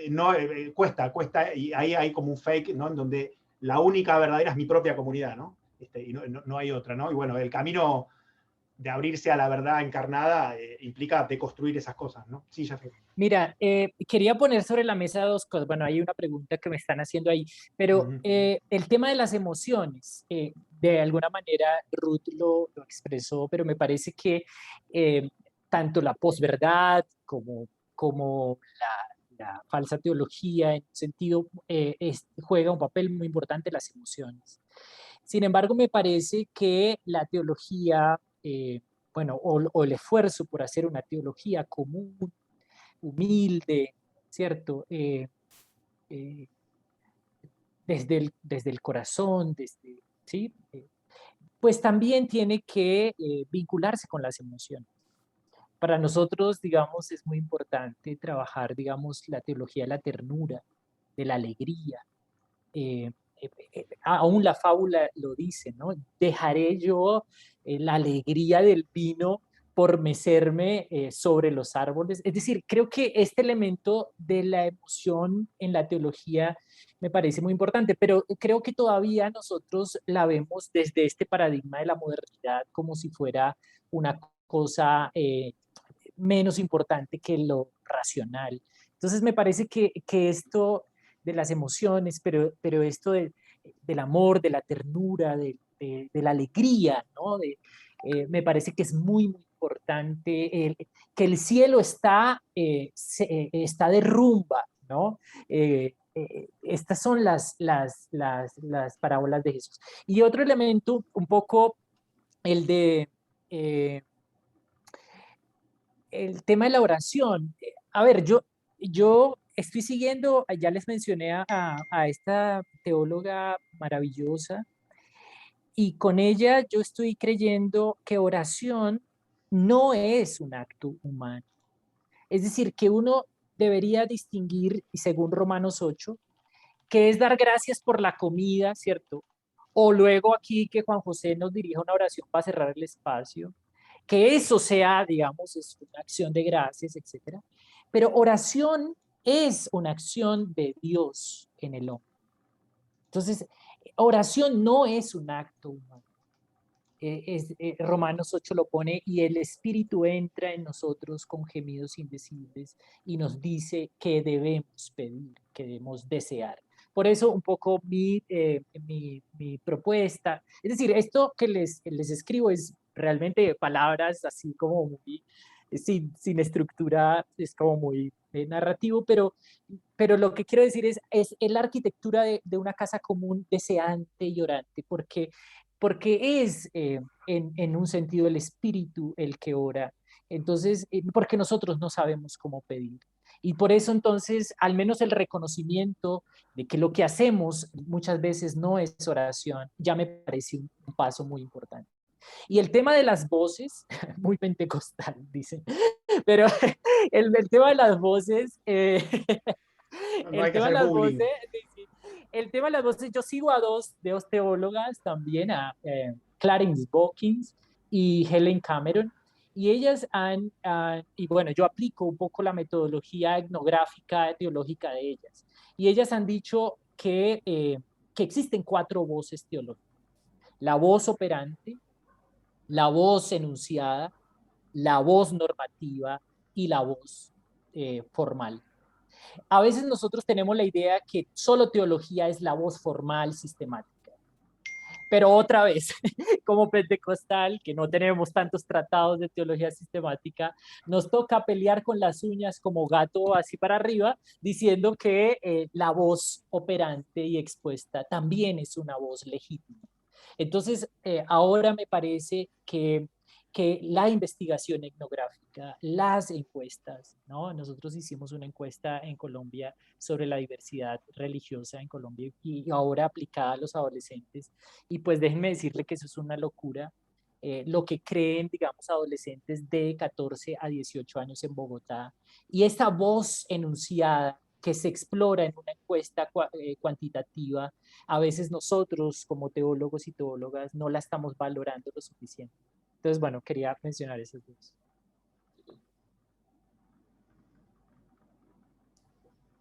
no, cuesta, y ahí hay como un fake, ¿no?, en donde la única verdadera es mi propia comunidad, ¿no? Y no hay otra, ¿no? Y bueno, el camino de abrirse a la verdad encarnada implica deconstruir esas cosas, ¿no? Sí, ya fue. Mira, quería poner sobre la mesa dos cosas. Bueno, hay una pregunta que me están haciendo ahí, pero Ujú, el tema de las emociones, de alguna manera Ruth lo expresó, pero me parece que eh, tanto la posverdad como la falsa teología, en un sentido, juega un papel muy importante las emociones. Sin embargo, me parece que la teología, bueno, o el esfuerzo por hacer una teología común, humilde, ¿cierto? Desde el corazón, ¿sí? Pues también tiene que vincularse con las emociones. Para nosotros, digamos, es muy importante trabajar, digamos, la teología de la ternura, de la alegría. Aún la fábula lo dice, ¿no? Dejaré yo la alegría del vino por mecerme sobre los árboles. Es decir, creo que este elemento de la emoción en la teología me parece muy importante, pero creo que todavía nosotros la vemos desde este paradigma de la modernidad como si fuera una cosa menos importante que lo racional. Entonces me parece que esto de las emociones, pero esto del amor, de la ternura, de la alegría, ¿no? Me parece que es muy, muy importante que el cielo está de rumba, ¿no? Estas son las parábolas de Jesús. Y otro elemento, un poco el de el tema de la oración. A ver, yo estoy siguiendo, ya les mencioné a esta teóloga maravillosa, y con ella yo estoy creyendo que oración no es un acto humano. Es decir, que uno debería distinguir, según Romanos 8, que es dar gracias por la comida, ¿cierto? O luego aquí que Juan José nos dirija una oración para cerrar el espacio, que eso sea, digamos, es una acción de gracias, etcétera. Pero oración es una acción de Dios en el hombre. Entonces, oración no es un acto humano. Romanos 8 lo pone, y el Espíritu entra en nosotros con gemidos indecibles y nos dice que debemos pedir, que debemos desear. Por eso un poco mi propuesta, es decir, esto que les escribo es realmente palabras así como muy, sin estructura, es como muy narrativo, pero lo que quiero decir es la arquitectura de una casa común deseante y orante, porque es en un sentido el espíritu el que ora. Entonces, porque nosotros no sabemos cómo pedir. Y por eso entonces, al menos el reconocimiento de que lo que hacemos muchas veces no es oración, ya me parece un paso muy importante. Y el tema de las voces, muy pentecostal, dicen, pero el tema de las voces, No hay que hacer bullying. El tema de las voces, yo sigo a dos teólogas también, a Clarence Dawkins y Helen Cameron, y ellas y bueno, yo aplico un poco la metodología etnográfica, teológica de ellas, y ellas han dicho que existen 4 voces teológicas: la voz operante, la voz enunciada, la voz normativa y la voz formal. A veces nosotros tenemos la idea que solo teología es la voz formal, sistemática. Pero otra vez, como pentecostal, que no tenemos tantos tratados de teología sistemática, nos toca pelear con las uñas como gato así para arriba, diciendo que la voz operante y expuesta también es una voz legítima. Entonces, ahora me parece que la investigación etnográfica, las encuestas, ¿no? Nosotros hicimos una encuesta en Colombia sobre la diversidad religiosa en Colombia y ahora aplicada a los adolescentes. Y pues déjenme decirle que eso es una locura. Lo que creen, digamos, adolescentes de 14 a 18 años en Bogotá. Y esta voz enunciada que se explora en una encuesta cuantitativa, a veces nosotros como teólogos y teólogas no la estamos valorando lo suficiente. Entonces, bueno, quería mencionar esos dos.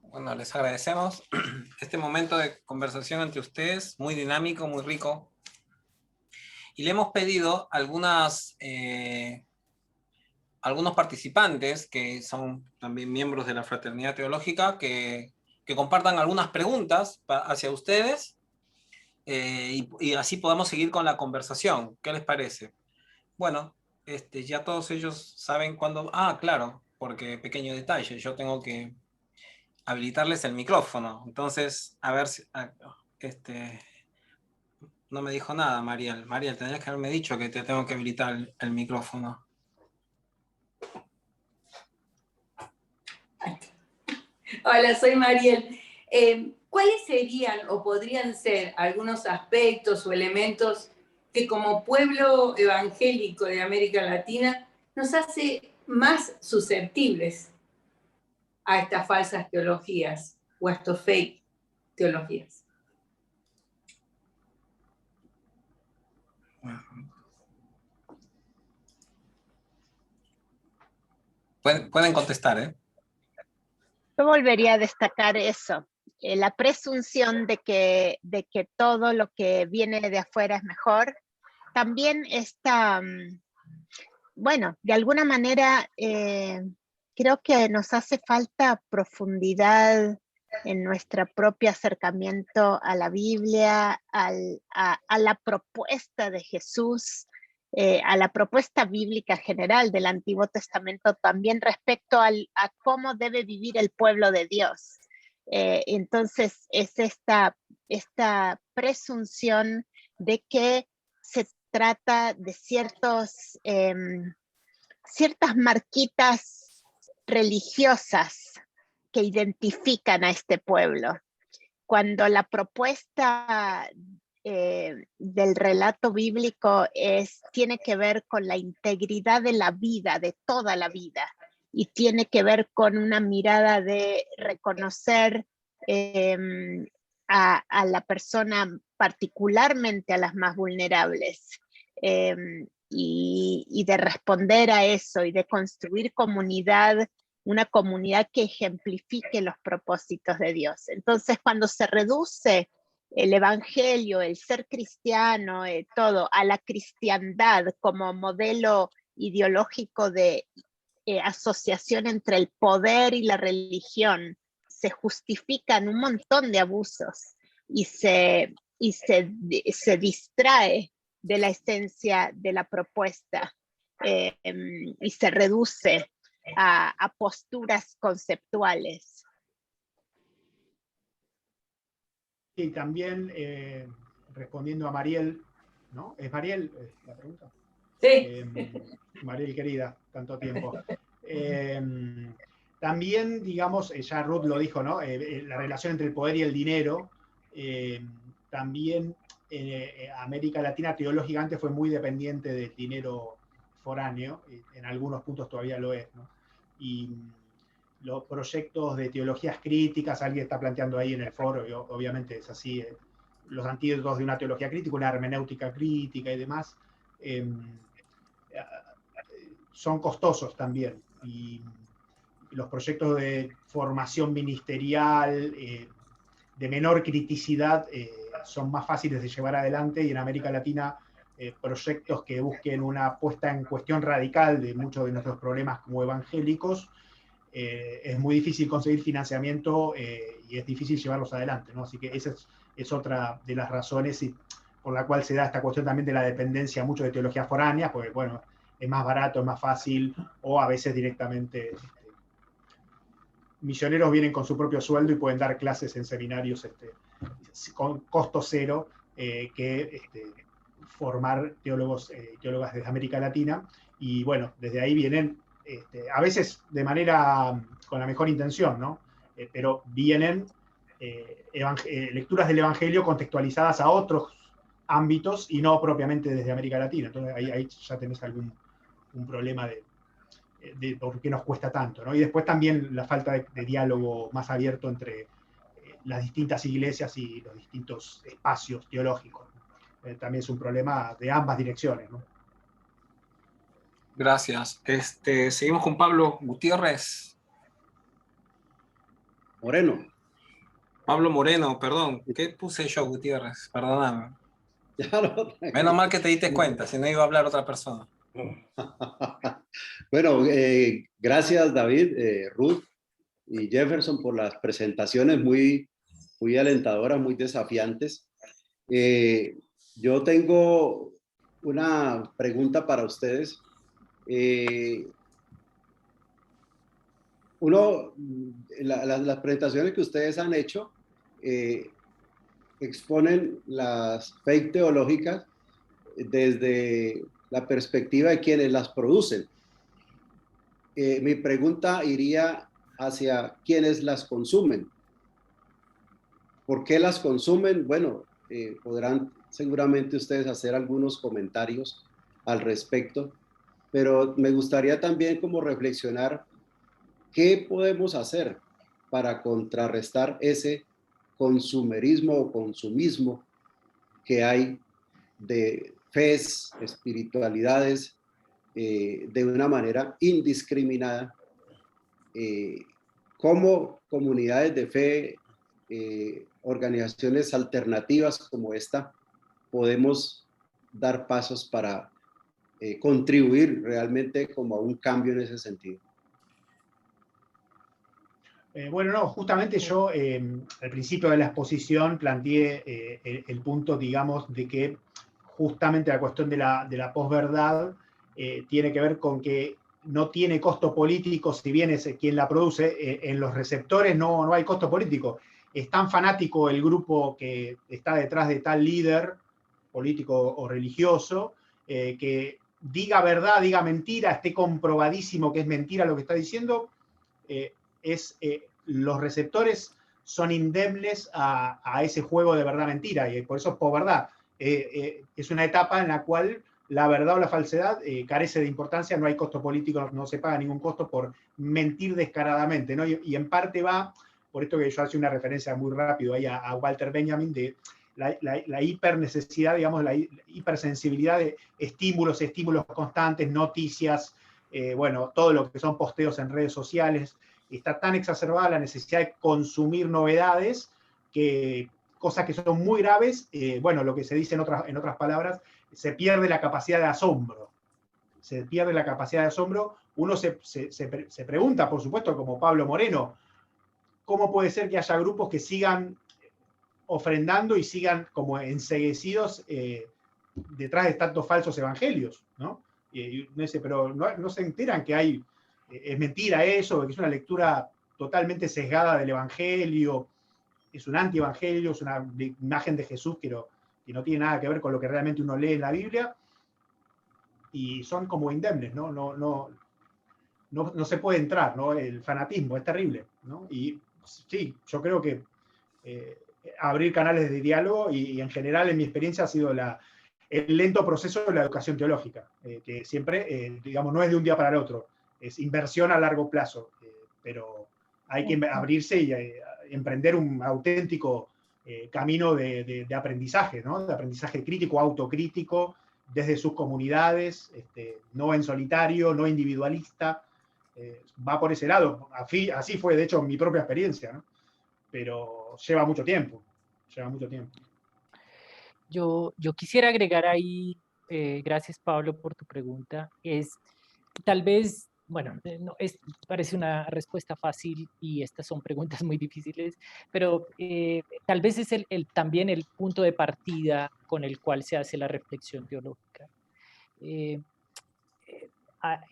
Bueno, les agradecemos este momento de conversación entre ustedes, muy dinámico, muy rico. Y le hemos pedido algunos participantes que son también miembros de la Fraternidad Teológica que compartan algunas preguntas hacia ustedes y así podamos seguir con la conversación. ¿Qué les parece? Bueno, ya todos ellos saben cuándo... Ah, claro, porque pequeño detalle, yo tengo que habilitarles el micrófono. Entonces, a ver si... no me dijo nada, Mariel. Mariel, tendrías que haberme dicho que te tengo que habilitar el micrófono. Hola, soy Mariel. ¿Cuáles serían o podrían ser algunos aspectos o elementos que como pueblo evangélico de América Latina nos hace más susceptibles a estas falsas teologías o a estos fake teologías? Pueden contestar, ¿eh? Yo volvería a destacar eso, la presunción de que todo lo que viene de afuera es mejor. También esta, bueno, de alguna manera creo que nos hace falta profundidad en nuestro propio acercamiento a la Biblia, a la propuesta de Jesús, a la propuesta bíblica general del Antiguo Testamento, también respecto a cómo debe vivir el pueblo de Dios. Entonces es esta presunción de que se trata de ciertas marquitas religiosas que identifican a este pueblo, cuando la propuesta del relato bíblico tiene que ver con la integridad de la vida, de toda la vida, y tiene que ver con una mirada de reconocer a la persona, particularmente a las más vulnerables, y de responder a eso y de construir comunidad, una comunidad que ejemplifique los propósitos de Dios. Entonces, cuando se reduce el evangelio, el ser cristiano, todo, a la cristiandad como modelo ideológico de asociación entre el poder y la religión, se justifican un montón de abusos y se distrae de la esencia de la propuesta y se reduce a posturas conceptuales. Y también respondiendo a Mariel, ¿no? ¿Es Mariel la pregunta? Sí. Mariel querida, tanto tiempo. También, digamos, ya Ruth lo dijo, ¿no? La relación entre el poder y el dinero. También América Latina teológicamente fue muy dependiente del dinero foráneo, en algunos puntos todavía lo es, ¿no? Y los proyectos de teologías críticas, alguien está planteando ahí en el foro, y obviamente es así, los antídotos de una teología crítica, una hermenéutica crítica y demás, son costosos también. Y los proyectos de formación ministerial, de menor criticidad, son más fáciles de llevar adelante, y en América Latina proyectos que busquen una puesta en cuestión radical de muchos de nuestros problemas como evangélicos, es muy difícil conseguir financiamiento y es difícil llevarlos adelante, ¿no? Así que esa es otra de las razones por la cual se da esta cuestión también de la dependencia mucho de teologías foráneas, porque bueno, es más barato, es más fácil, o a veces directamente misioneros vienen con su propio sueldo y pueden dar clases en seminarios con costo cero, que formar teólogos y teólogas desde América Latina. Y bueno, desde ahí vienen, a veces de manera con la mejor intención, ¿no? Pero vienen lecturas del Evangelio contextualizadas a otros ámbitos y no propiamente desde América Latina. Entonces ahí ya tenés un problema de por qué nos cuesta tanto, ¿no? Y después también la falta de diálogo más abierto entre las distintas iglesias y los distintos espacios teológicos. También es un problema de ambas direcciones, ¿no? Gracias. Seguimos con Pablo Gutiérrez. Moreno. Pablo Moreno, perdón. ¿Qué puse yo, Gutiérrez? Perdóname. Claro. Menos mal que te diste cuenta, si no iba a hablar otra persona. Bueno, gracias David, Ruth y Jefferson por las presentaciones muy alentadoras, muy desafiantes. Yo tengo una pregunta para ustedes. Las presentaciones que ustedes han hecho exponen las fake teológicas desde la perspectiva de quienes las producen. Mi pregunta iría hacia quienes las consumen. ¿Por qué las consumen? Bueno, podrán seguramente ustedes hacer algunos comentarios al respecto, pero me gustaría también como reflexionar qué podemos hacer para contrarrestar ese consumerismo o consumismo que hay de fes, espiritualidades, de una manera indiscriminada, como comunidades de fe, organizaciones alternativas como esta, podemos dar pasos para contribuir realmente como a un cambio en ese sentido. Bueno, no, justamente yo al principio de la exposición planteé el punto, digamos, de que justamente la cuestión de la posverdad tiene que ver con que no tiene costo político, si bien es quien la produce, en los receptores no hay costo político. Es tan fanático el grupo que está detrás de tal líder político o religioso, que diga verdad, diga mentira, esté comprobadísimo que es mentira lo que está diciendo, los receptores son indemnes a ese juego de verdad-mentira, y por eso es posverdad. Es una etapa en la cual la verdad o la falsedad carece de importancia, no hay costo político, no se paga ningún costo por mentir descaradamente, ¿no? Y en parte va, por esto que yo hacía una referencia muy rápido ahí a Walter Benjamin, de la hipernecesidad, digamos, la hipersensibilidad de estímulos constantes, noticias, bueno, todo lo que son posteos en redes sociales. Está tan exacerbada la necesidad de consumir novedades que cosas que son muy graves, bueno, lo que se dice en otras palabras, se pierde la capacidad de asombro. Se pierde la capacidad de asombro. Uno se pregunta, por supuesto, como Pablo Moreno, ¿cómo puede ser que haya grupos que sigan ofrendando y sigan como enceguecidos detrás de tantos falsos evangelios, ¿no? Y uno dice, pero no se enteran que hay, es mentira eso, que es una lectura totalmente sesgada del evangelio, es un antievangelio, es una imagen de Jesús que no tiene nada que ver con lo que realmente uno lee en la Biblia, y son como indemnes, ¿no? No se puede entrar, ¿no? El fanatismo es terrible, ¿no? Y sí, yo creo que abrir canales de diálogo y en general en mi experiencia ha sido el lento proceso de la educación teológica, que siempre, digamos, no es de un día para el otro, es inversión a largo plazo, pero hay que abrirse y emprender un auténtico camino de aprendizaje, ¿no? De aprendizaje crítico, autocrítico, desde sus comunidades, no en solitario, no individualista, va por ese lado. Así fue, de hecho, mi propia experiencia, ¿no? Pero lleva mucho tiempo, Yo quisiera agregar ahí, gracias Pablo por tu pregunta, tal vez, bueno, parece una respuesta fácil y estas son preguntas muy difíciles, pero tal vez es también el punto de partida con el cual se hace la reflexión teológica.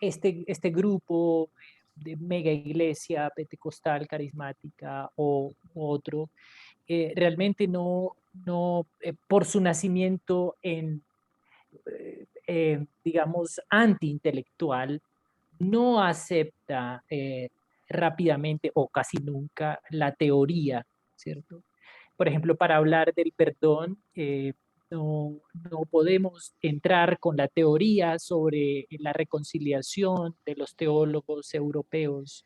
Este grupo de mega iglesia pentecostal, carismática o otro, realmente no por su nacimiento digamos, antiintelectual, no acepta rápidamente o casi nunca la teoría, ¿cierto? Por ejemplo, para hablar del perdón, no podemos entrar con la teoría sobre la reconciliación de los teólogos europeos,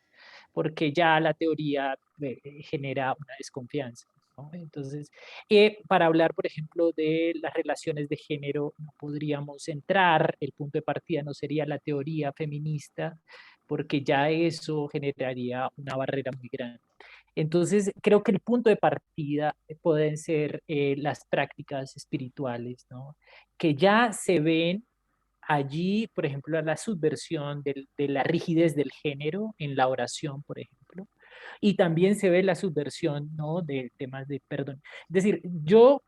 porque ya la teoría genera una desconfianza, ¿no? Entonces, para hablar, por ejemplo, de las relaciones de género, no podríamos entrar, el punto de partida no sería la teoría feminista, porque ya eso generaría una barrera muy grande. Entonces, creo que el punto de partida pueden ser las prácticas espirituales, ¿no? Que ya se ven allí, por ejemplo, la subversión de la rigidez del género en la oración, por ejemplo, y también se ve la subversión, ¿no? De temas de perdón. Es decir, yo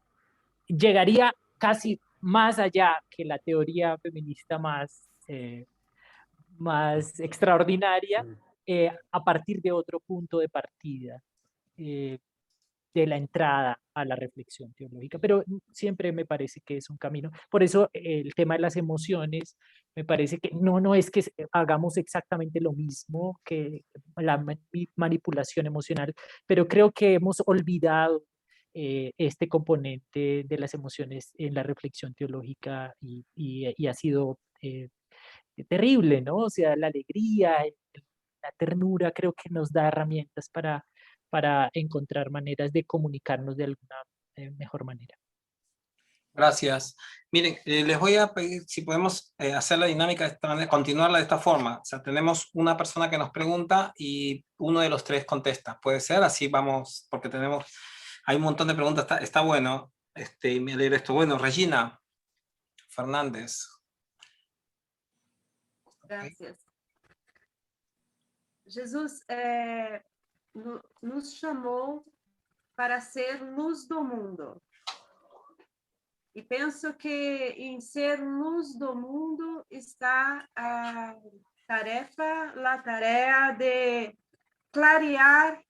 llegaría casi más allá que la teoría feminista más extraordinaria a partir de otro punto de partida. de la entrada a la reflexión teológica, pero siempre me parece que es un camino. Por eso el tema de las emociones, me parece que no es que hagamos exactamente lo mismo que la manipulación emocional, pero creo que hemos olvidado este componente de las emociones en la reflexión teológica y ha sido terrible, ¿no? O sea, la alegría, la ternura creo que nos da herramientas para encontrar maneras de comunicarnos de alguna mejor manera. Gracias. Miren, les voy a pedir si podemos hacer la dinámica de esta manera, continuarla de esta forma. O sea, tenemos una persona que nos pregunta y uno de los tres contesta. ¿Puede ser? Así vamos, porque hay un montón de preguntas, está bueno. Me alegra esto. Bueno, Regina Fernández. Gracias. Jesus nos chamou para ser luz do mundo. E penso que em ser luz do mundo está a tarefa de clarear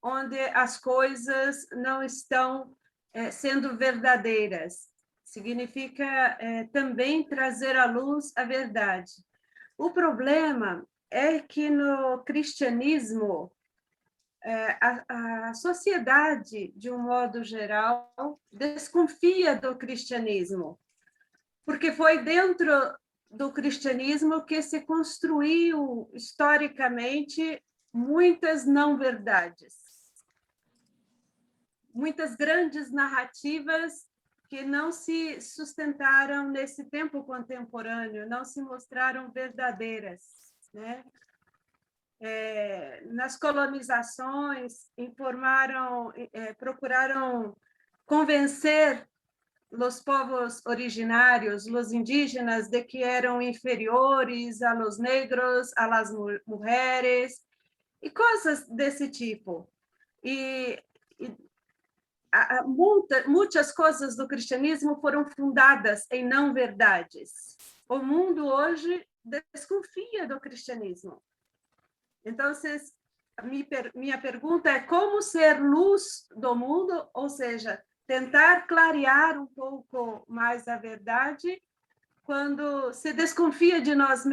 onde as coisas não estão sendo verdadeiras. Significa também trazer à luz a verdade. O problema é que no cristianismo, a sociedade, de um modo geral, desconfia do cristianismo, porque foi dentro do cristianismo que se construiu, historicamente, muitas não-verdades, muitas grandes narrativas que não se sustentaram nesse tempo contemporâneo, não se mostraram verdadeiras, né? Nas colonizações, procuraram convencer os povos originários, os indígenas, de que eram inferiores a los negros, a las mulheres, e coisas desse tipo. Muitas coisas do cristianismo foram fundadas em não-verdades. O mundo hoje desconfia do cristianismo. Então, minha pergunta é como ser luz do mundo, ou seja, tentar clarear um pouco mais a verdade quando se desconfia de nós.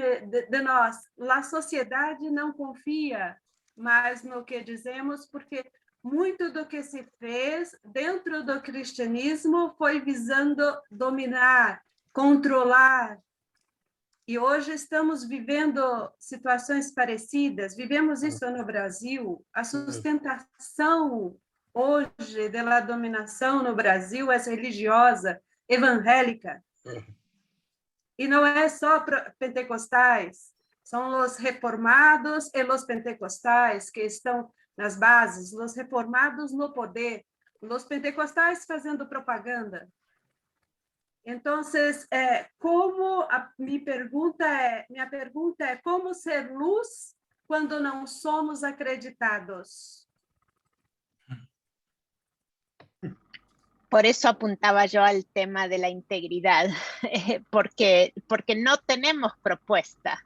A sociedade não confia mais no que dizemos, porque muito do que se fez dentro do cristianismo foi visando dominar, controlar. E hoje estamos vivendo situações parecidas. Vivemos isso no Brasil. A sustentação hoje da dominação no Brasil é religiosa, evangélica. E não é só pentecostais. São os reformados e os pentecostais que estão nas bases, os reformados no poder, os pentecostais fazendo propaganda. Então, minha pergunta é como ser luz quando não somos acreditados? Por eso apuntaba yo al tema de la integridad, porque no tenemos propuesta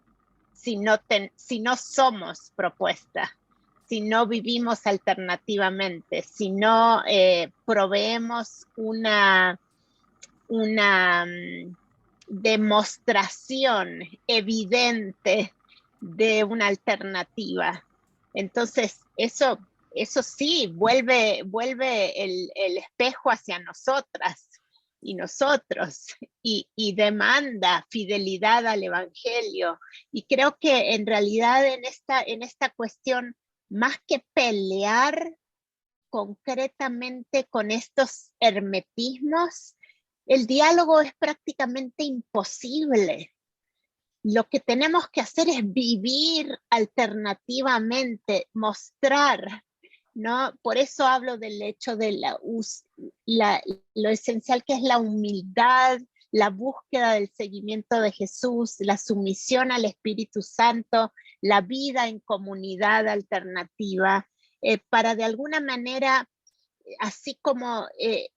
si no somos propuesta, si no vivimos alternativamente, si no proveemos una demostración evidente de una alternativa. Entonces, eso sí, vuelve el espejo hacia nosotras y nosotros, y demanda fidelidad al Evangelio. Y creo que en realidad en esta cuestión, más que pelear concretamente con estos hermetismos, el diálogo es prácticamente imposible. Lo que tenemos que hacer es vivir alternativamente, mostrar, ¿no? Por eso hablo del hecho de lo esencial que es la humildad, la búsqueda del seguimiento de Jesús, la sumisión al Espíritu Santo, la vida en comunidad alternativa, para de alguna manera, así como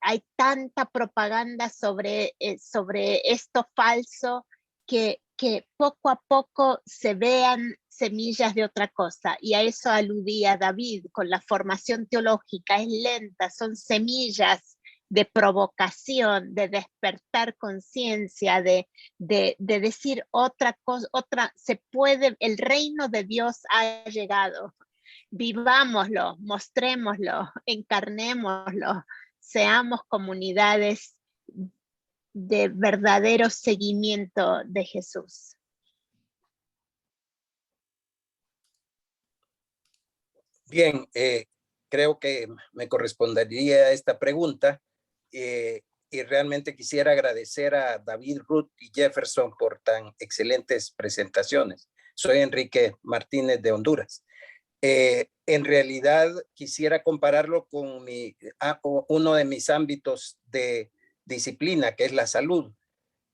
hay tanta propaganda sobre esto falso, que poco a poco se vean semillas de otra cosa, y a eso aludía David con la formación teológica. Es lenta, son semillas de provocación, de despertar conciencia, de decir otra cosa, se puede, el reino de Dios ha llegado, vivámoslo, mostrémoslo, encarnémoslo, seamos comunidades de verdadero seguimiento de Jesús. Bien, creo que me correspondería esta pregunta y realmente quisiera agradecer a David, Ruth y Jefferson por tan excelentes presentaciones. Soy Enrique Martínez de Honduras. En realidad quisiera compararlo con uno de mis ámbitos de disciplina, que es la salud.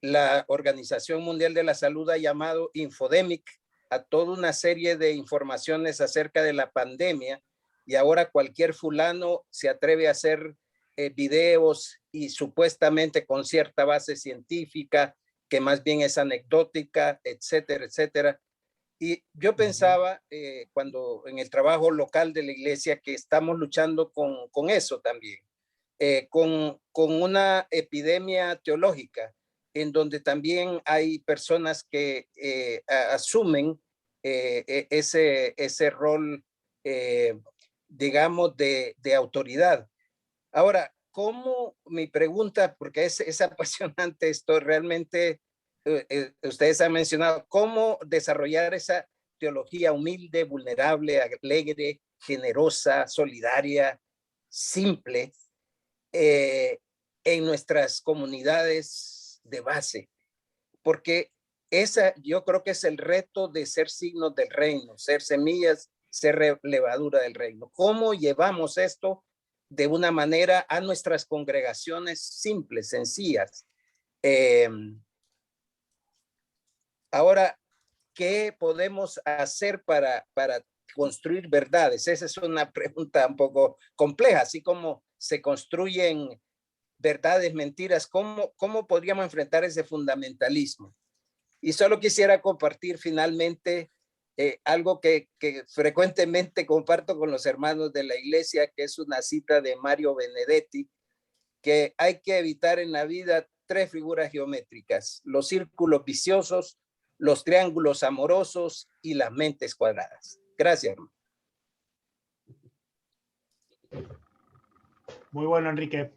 La Organización Mundial de la Salud ha llamado infodemic a toda una serie de informaciones acerca de la pandemia, y ahora cualquier fulano se atreve a hacer videos y supuestamente con cierta base científica, que más bien es anecdótica, etcétera, etcétera. Y yo pensaba cuando en el trabajo local de la iglesia que estamos luchando con eso también, con una epidemia teológica, en donde también hay personas que asumen ese rol, digamos, de autoridad. Ahora, mi pregunta, porque es apasionante esto, realmente ustedes han mencionado cómo desarrollar esa teología humilde, vulnerable, alegre, generosa, solidaria, simple, en nuestras comunidades de base, porque yo creo que es el reto de ser signos del reino, ser semillas, ser levadura del reino. ¿Cómo llevamos esto de una manera a nuestras congregaciones simples, sencillas? Ahora, ¿qué podemos hacer para construir verdades? Esa es una pregunta un poco compleja, así como se construyen verdades, mentiras, ¿cómo podríamos enfrentar ese fundamentalismo? Y solo quisiera compartir finalmente algo que frecuentemente comparto con los hermanos de la iglesia, que es una cita de Mario Benedetti, que hay que evitar en la vida 3 figuras geométricas: los círculos viciosos, los triángulos amorosos y las mentes cuadradas. Gracias. Muy bueno, Enrique.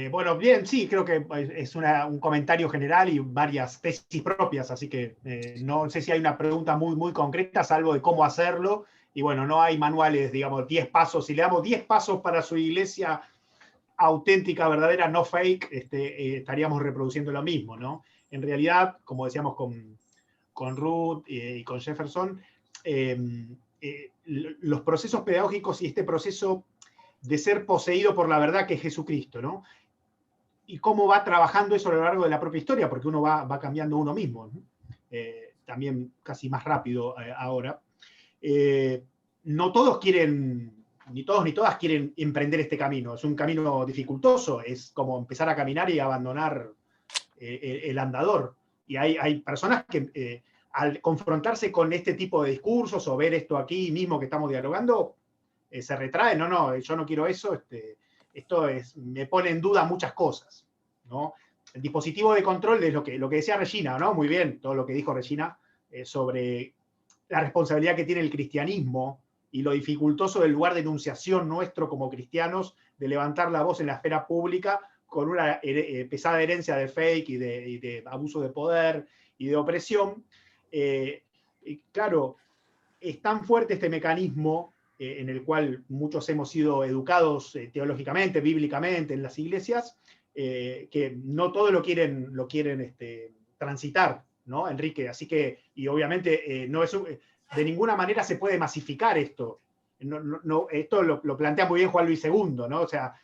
Bueno, bien, sí, creo que es un comentario general y varias tesis propias, así que no sé si hay una pregunta muy, muy concreta, salvo de cómo hacerlo. Y bueno, no hay manuales, digamos, 10 pasos. Si le damos 10 pasos para su iglesia auténtica, verdadera, no fake, estaríamos reproduciendo lo mismo, ¿no? En realidad, como decíamos con Ruth y con Jefferson, los procesos pedagógicos y este proceso de ser poseído por la verdad que es Jesucristo, ¿no? Y cómo va trabajando eso a lo largo de la propia historia, porque uno va cambiando uno mismo, ¿no? También casi más rápido ahora. No todos quieren, ni todos ni todas quieren emprender este camino. Es un camino dificultoso, es como empezar a caminar y abandonar el andador. Y hay personas que al confrontarse con este tipo de discursos o ver esto aquí mismo que estamos dialogando, se retrae, no, yo no quiero eso, me pone en duda muchas cosas, ¿no? El dispositivo de control es lo que decía Regina, ¿no? Muy bien, todo lo que dijo Regina sobre la responsabilidad que tiene el cristianismo y lo dificultoso del lugar de enunciación nuestro como cristianos, de levantar la voz en la esfera pública con una pesada herencia de fake y de abuso de poder y de opresión. Y claro, es tan fuerte este mecanismo en el cual muchos hemos sido educados teológicamente, bíblicamente en las iglesias, que no todos lo quieren transitar, ¿no, Enrique? Así que, y obviamente de ninguna manera se puede masificar esto. Esto lo plantea muy bien Juan Luis II, ¿no? O sea,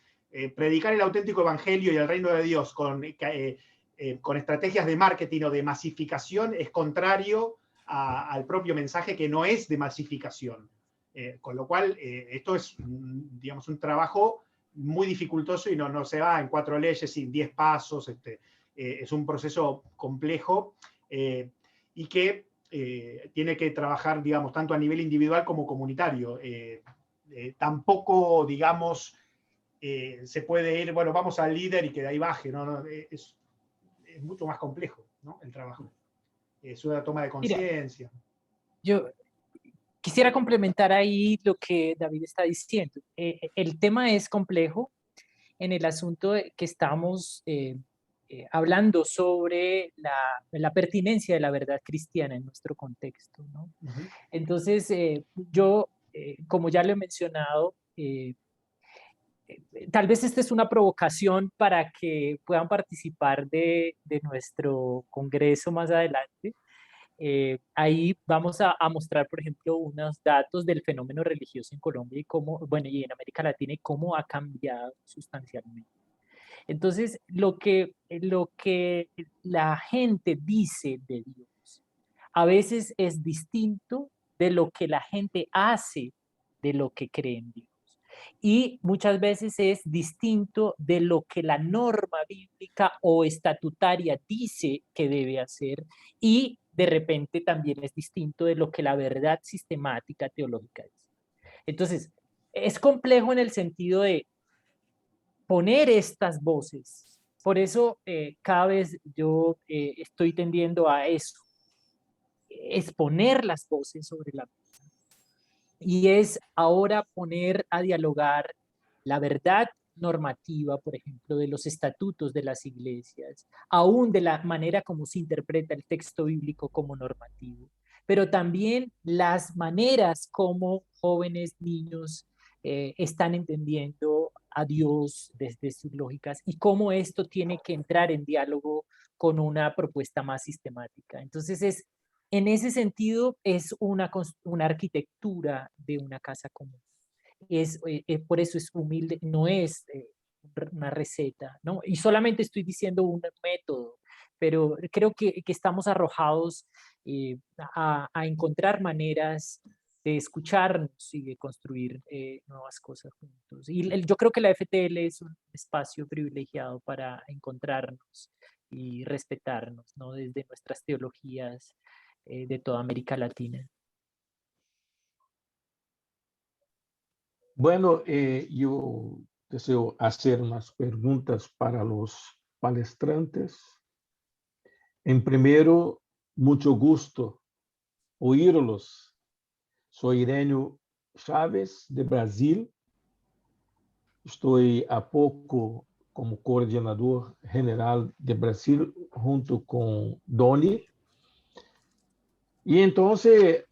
predicar el auténtico evangelio y el reino de Dios con estrategias de marketing o de masificación es contrario al propio mensaje, que no es de masificación. Con lo cual, esto es, digamos, un trabajo muy dificultoso y no se va en 4 leyes y 10 pasos. Es un proceso complejo y que tiene que trabajar, digamos, tanto a nivel individual como comunitario. Tampoco, digamos, se puede ir, bueno, vamos al líder y que de ahí baje, ¿no? Es mucho más complejo, ¿no? El trabajo. Es una toma de conciencia. Yo quisiera complementar ahí lo que David está diciendo. El tema es complejo en el asunto de que estamos hablando sobre la pertinencia de la verdad cristiana en nuestro contexto, ¿no? Uh-huh. Entonces, yo, como ya lo he mencionado, tal vez esta es una provocación para que puedan participar de nuestro congreso más adelante. Ahí vamos a mostrar, por ejemplo, unos datos del fenómeno religioso en Colombia y cómo, bueno, y en América Latina y cómo ha cambiado sustancialmente. Entonces, lo que la gente dice de Dios a veces es distinto de lo que la gente hace de lo que cree en Dios. Y muchas veces es distinto de lo que la norma bíblica o estatutaria dice que debe hacer, y de repente también es distinto de lo que la verdad sistemática teológica dice. Entonces, es complejo en el sentido de poner estas voces. Por eso cada vez yo estoy tendiendo a eso, exponer las voces sobre la mesa. Y es ahora poner a dialogar la verdad normativa, por ejemplo, de los estatutos de las iglesias, aún de la manera como se interpreta el texto bíblico como normativo, pero también las maneras como jóvenes, niños están entendiendo a Dios desde sus lógicas y cómo esto tiene que entrar en diálogo con una propuesta más sistemática. Entonces, en ese sentido, es una arquitectura de una casa común. Por eso es humilde, no es una receta, ¿no? Y solamente estoy diciendo un método, pero creo que estamos arrojados a encontrar maneras de escucharnos y de construir nuevas cosas juntos. Y yo creo que la FTL es un espacio privilegiado para encontrarnos y respetarnos, ¿no? Desde nuestras teologías de toda América Latina. Bueno, yo deseo hacer unas preguntas para los palestrantes. En primero, mucho gusto oírlos. Soy Ireneo Chávez, de Brasil. Estoy a poco como coordenador general de Brasil, junto con Doni. Y entonces,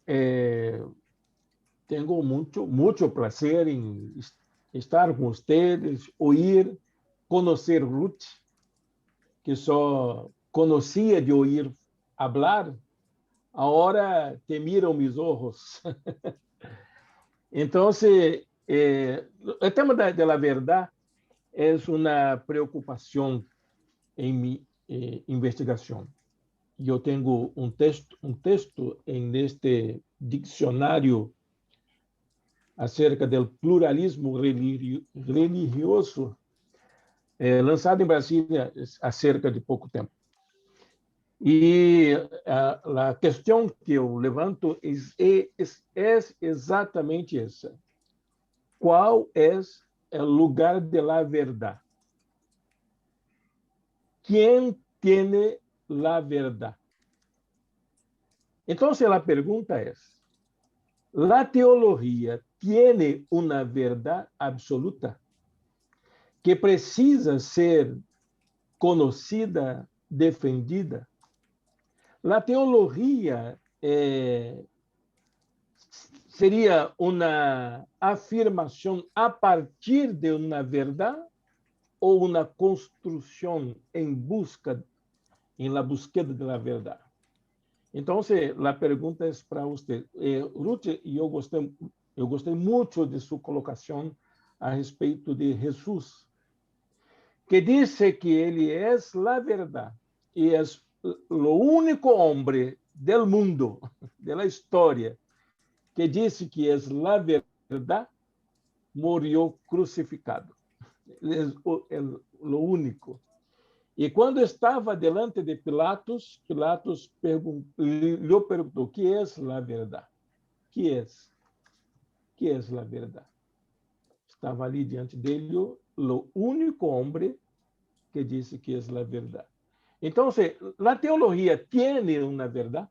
tengo mucho placer en estar con ustedes, oír, conocer Ruth, que só conocía de oír hablar, ahora te miro mis ojos. Entonces, el tema de la verdad es una preocupación en mi investigación. Yo tengo un texto en este diccionario acerca del pluralismo religioso, lançado em Brasília há cerca de pouco tempo. E a questão que eu levanto é exatamente essa. Qual é o lugar de la verdade? Quem tem la verdade? Então, a pergunta é: la teología tiene una verdad absoluta que precisa ser conocida, defendida. La teología sería una afirmación a partir de una verdad o una construcción en la búsqueda de la verdad. Entonces, la pregunta es para usted. Ruth, yo gostei mucho de su colocación a respecto de Jesús, que dice que él es la verdad y es lo único hombre del mundo, de la historia, que dice que es la verdad, murió crucificado. Es lo único. E quando estava delante de Pilatos, Pilatos lhe perguntou: "Que é a verdade? Que é? Que é a verdade?" Estava ali diante dele o único homem que disse que é a verdade. Então, a teologia tem uma verdade.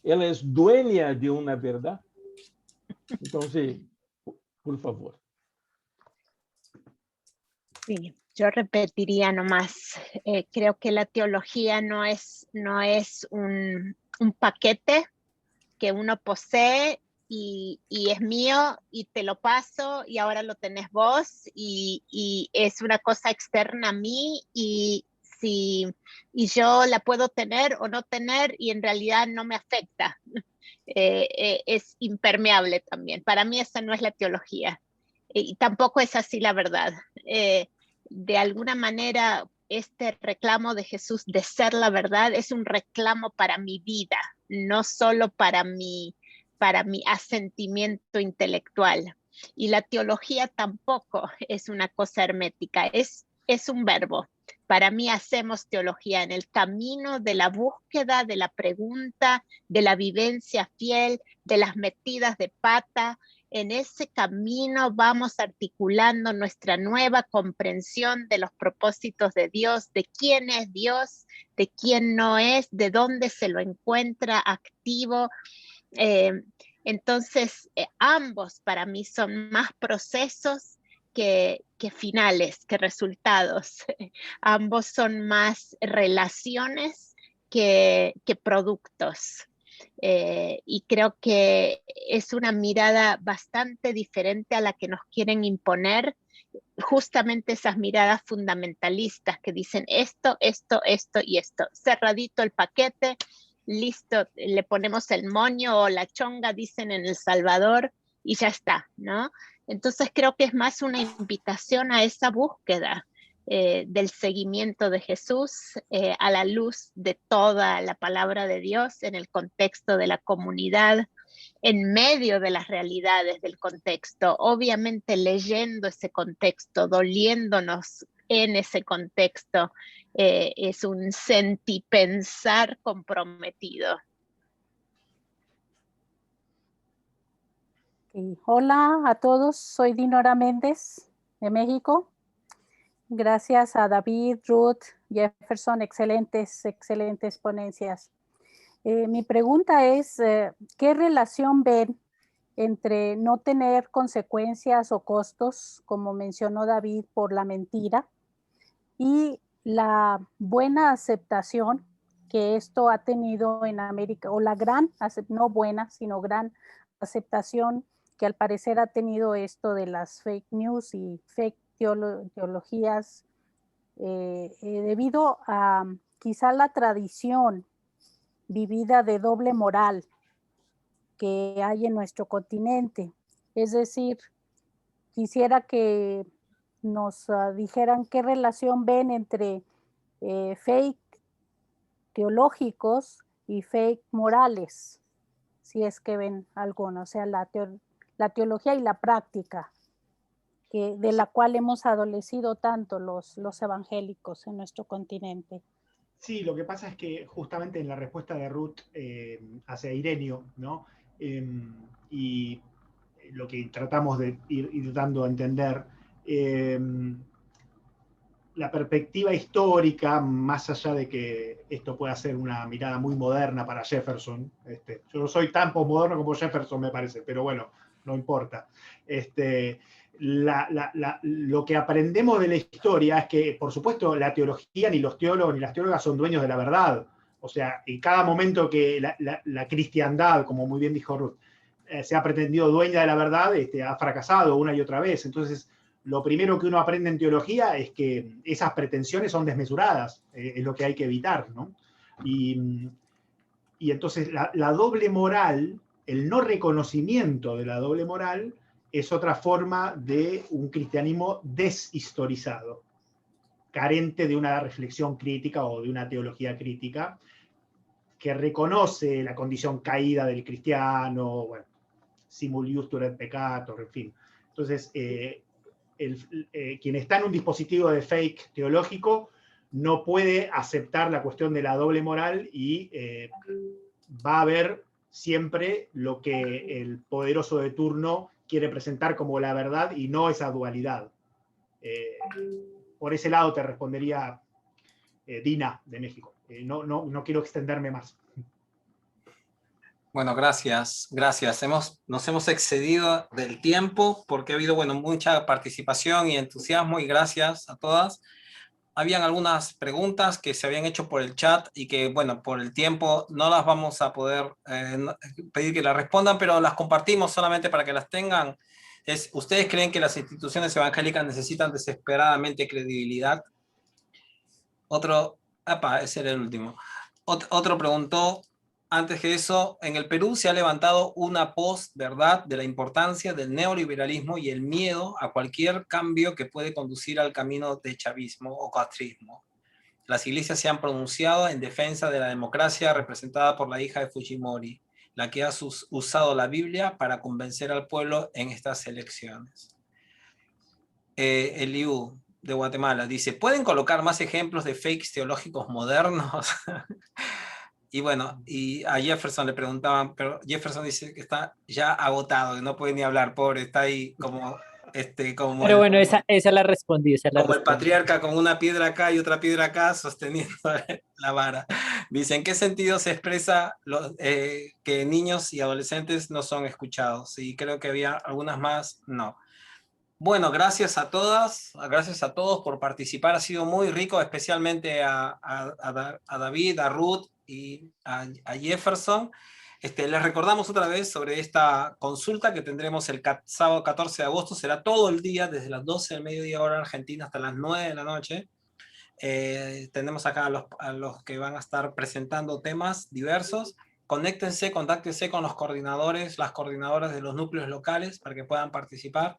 Ela é dueña de uma verdade. Então, por favor. Sí, yo repetiría nomás, creo que la teología no es un paquete que uno posee y es mío y te lo paso y ahora lo tenés vos y es una cosa externa a mí y yo la puedo tener o no tener y en realidad no me afecta. Es impermeable también. Para mí esa no es la teología. Y tampoco es así la verdad. De alguna manera, este reclamo de Jesús de ser la verdad es un reclamo para mi vida, no solo para mi asentimiento intelectual. Y la teología tampoco es una cosa hermética, es un verbo. Para mí hacemos teología en el camino de la búsqueda, de la pregunta, de la vivencia fiel, de las metidas de pata. En ese camino vamos articulando nuestra nueva comprensión de los propósitos de Dios, de quién es Dios, de quién no es, de dónde se lo encuentra activo. Entonces, ambos para mí son más procesos que finales, que resultados. Ambos son más relaciones que productos. Y creo que es una mirada bastante diferente a la que nos quieren imponer, justamente esas miradas fundamentalistas que dicen esto, esto, esto y esto. Cerradito el paquete, listo, le ponemos el moño o la chonga, dicen en El Salvador, y ya está, ¿no? Entonces creo que es más una invitación a esa búsqueda del seguimiento de Jesús a la luz de toda la palabra de Dios en el contexto de la comunidad, en medio de las realidades del contexto, obviamente leyendo ese contexto, doliéndonos en ese contexto, es un sentipensar comprometido. Hola a todos, soy Dinora Méndez de México. Gracias a David, Ruth, Jefferson, excelentes ponencias. Mi pregunta es, ¿qué relación ven entre no tener consecuencias o costos, como mencionó David, por la mentira, y la buena aceptación que esto ha tenido en América, o la gran, no buena, sino gran aceptación que al parecer ha tenido esto de las fake news y fake teologías debido a quizá la tradición vivida de doble moral que hay en nuestro continente? Es decir, quisiera que nos dijeran qué relación ven entre fake teológicos y fake morales, si es que ven alguno, o sea, la teología y la práctica de la cual hemos adolecido tanto los evangélicos en nuestro continente. Sí, lo que pasa es que justamente en la respuesta de Ruth hacia Ireneo, ¿no? Y lo que tratamos de ir dando a entender, la perspectiva histórica, más allá de que esto pueda ser una mirada muy moderna para Jefferson, yo no soy tan posmoderno como Jefferson, me parece, pero bueno, no importa. Lo que aprendemos de la historia es que, por supuesto, la teología, ni los teólogos ni las teólogas son dueños de la verdad. O sea, en cada momento que la cristiandad, como muy bien dijo Ruth, se ha pretendido dueña de la verdad, ha fracasado una y otra vez. Entonces, lo primero que uno aprende en teología es que esas pretensiones son desmesuradas, es lo que hay que evitar, ¿no? Y entonces la doble moral, el no reconocimiento de la doble moral, es otra forma de un cristianismo deshistorizado, carente de una reflexión crítica o de una teología crítica que reconoce la condición caída del cristiano, bueno, simul iustur et peccator, en fin. Entonces, quien está en un dispositivo de fake teológico no puede aceptar la cuestión de la doble moral y va a haber siempre lo que el poderoso de turno quiere presentar como la verdad y no esa dualidad. Por ese lado te respondería Dina de México. No quiero extenderme más. Bueno, gracias, gracias. Nos hemos excedido del tiempo porque ha habido, bueno, mucha participación y entusiasmo, y gracias a todas. Habían algunas preguntas que se habían hecho por el chat y que, bueno, por el tiempo no las vamos a poder pedir que las respondan, pero las compartimos solamente para que las tengan. ¿Ustedes creen que las instituciones evangélicas necesitan desesperadamente credibilidad? Ese era el último. Otro preguntó, antes que eso, en el Perú se ha levantado una posverdad de la importancia del neoliberalismo y el miedo a cualquier cambio que puede conducir al camino de chavismo o castrismo. Las iglesias se han pronunciado en defensa de la democracia representada por la hija de Fujimori, la que ha usado la Biblia para convencer al pueblo en estas elecciones. Eliú de Guatemala dice, ¿pueden colocar más ejemplos de fakes teológicos modernos? Y bueno, y a Jefferson le preguntaban, pero Jefferson dice que está ya agotado, que no puede ni hablar, pobre, está ahí como... Pero bueno, esa la respondí. Como el patriarca con una piedra acá y otra piedra acá sosteniendo la vara. Dice, ¿en qué sentido se expresa que niños y adolescentes no son escuchados? Y creo que había algunas más, no. Bueno, gracias a todas, gracias a todos por participar, ha sido muy rico, especialmente a David, a Ruth y a Jefferson. Les recordamos otra vez sobre esta consulta que tendremos el sábado 14 de agosto, será todo el día, desde las 12 del mediodía hora argentina hasta las 9 de la noche. Tenemos acá a los que van a estar presentando temas diversos. Conéctense, contáctense con los coordinadores, las coordinadoras de los núcleos locales para que puedan participar.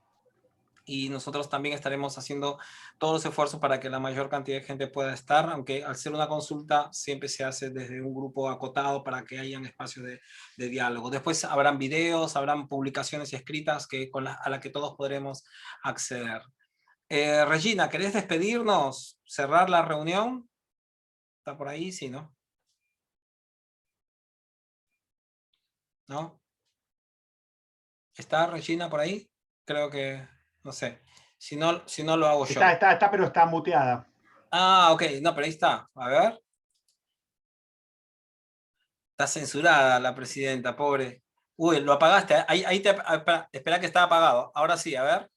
Y nosotros también estaremos haciendo todos los esfuerzos para que la mayor cantidad de gente pueda estar, aunque al ser una consulta siempre se hace desde un grupo acotado para que hayan espacios de diálogo. Después habrán videos, habrán publicaciones escritas a las que todos podremos acceder. Regina, ¿querés despedirnos? ¿Cerrar la reunión? ¿Está por ahí? Sí, ¿no? ¿No? ¿Está Regina por ahí? Creo que... No sé, si no lo hago yo. Está, pero está muteada. Ah, ok, no, pero ahí está, a ver. Está censurada la presidenta, pobre. Uy, lo apagaste, espera que está apagado. Ahora sí, a ver.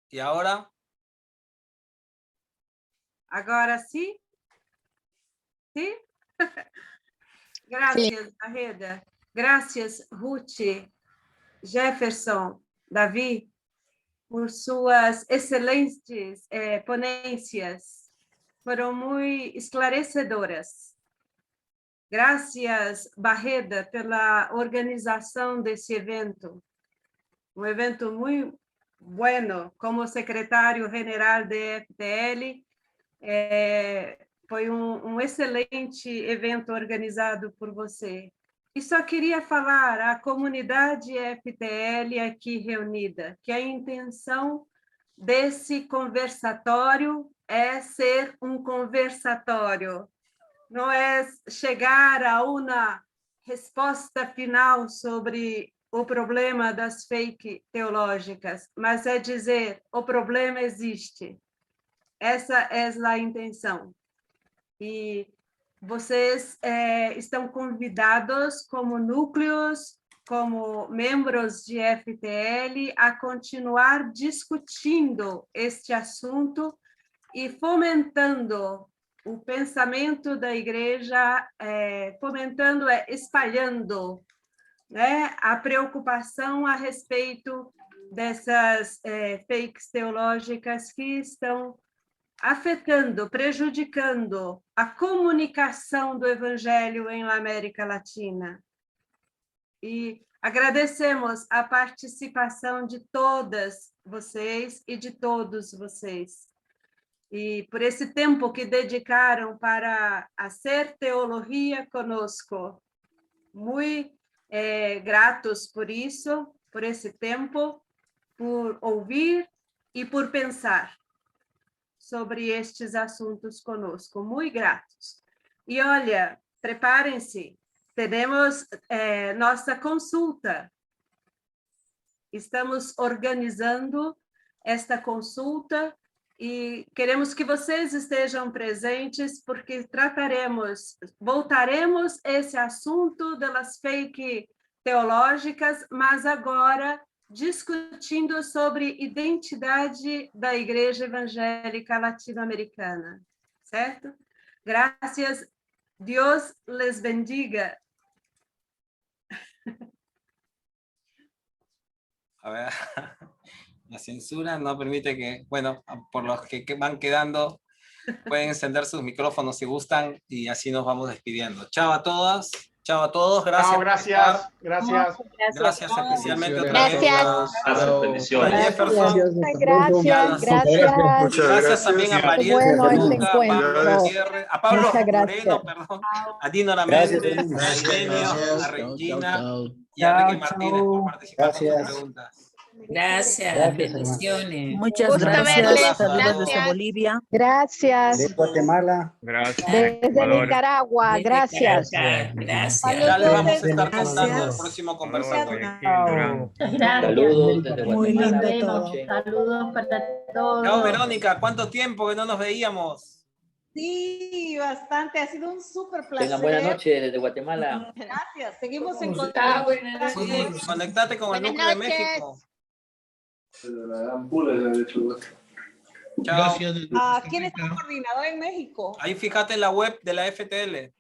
¿Y ahora? Agora sí? ¿Sí? Gracias, Barreda. Gracias, Ruth, Jefferson, David, por suas excelentes ponencias. Foram muito esclarecedoras. Gracias, Barreda, pela organização desse evento. Um evento muito bueno, como secretário-general da FTL. Foi um excelente evento organizado por você. E só queria falar à comunidade FTL aqui reunida, que a intenção desse conversatório é ser um conversatório, não é chegar a uma resposta final sobre o problema das fake teológicas, mas é dizer, o problema existe. Essa é a intenção. E vocês estão convidados como núcleos, como membros de FTL, a continuar discutindo este assunto e fomentando o pensamento da igreja, fomentando, espalhando, né, a preocupação a respeito dessas fakes teológicas que estão afetando, prejudicando a comunicação do Evangelho em América Latina. E agradecemos a participação de todas vocês e de todos vocês. E por esse tempo que dedicaram para hacer teologia conosco. Muito gratos por isso, por esse tempo, por ouvir e por pensar sobre estes assuntos conosco. Muito gratos. E olha, preparem-se, teremos nossa consulta. Estamos organizando esta consulta e queremos que vocês estejam presentes, porque voltaremos esse assunto das fake teológicas, mas agora discutindo sobre identidade da Igreja Evangélica Latino-Americana, certo? Gracias, Dios les bendiga. A ver, la censura no permite que, bueno, por los que van quedando, pueden encender sus micrófonos si gustan y así nos vamos despidiendo. Chao a todas, chao a todos, gracias. Chao, por gracias, estar. gracias. Gracias especialmente otra vez Gracias. a Jefferson. Muchas Gracias también a Mariel, Bueno, Luca, a Pablo Gutiérrez, a Pablo Moreno, perdón, a Dino Raméndez, a Eugenio, a Regina y a Enrique Martínez por participar con sus preguntas. Gracias, bendiciones. Muchas Gusto gracias. verles. Saludos desde Gracias. Bolivia. Gracias. De Guatemala. Gracias. Desde Nicaragua, Desde gracias. Caracas, gracias. Ya les vamos a estar Gracias. contando el próximo conversatorio. Saludos desde Muy Guatemala. lindo todo. Saludos para todos. Chao, Verónica, ¿cuánto tiempo que no nos veíamos? Sí, bastante. Ha sido un súper placer. Tengan buena noche desde Guatemala. Gracias. Seguimos en Chao, contacto. buenas noches. Sí, conectate con el Buenas núcleo de noches. México. Chao. ¿Quién está coordinador en México? Ahí fíjate en la web de la FTL.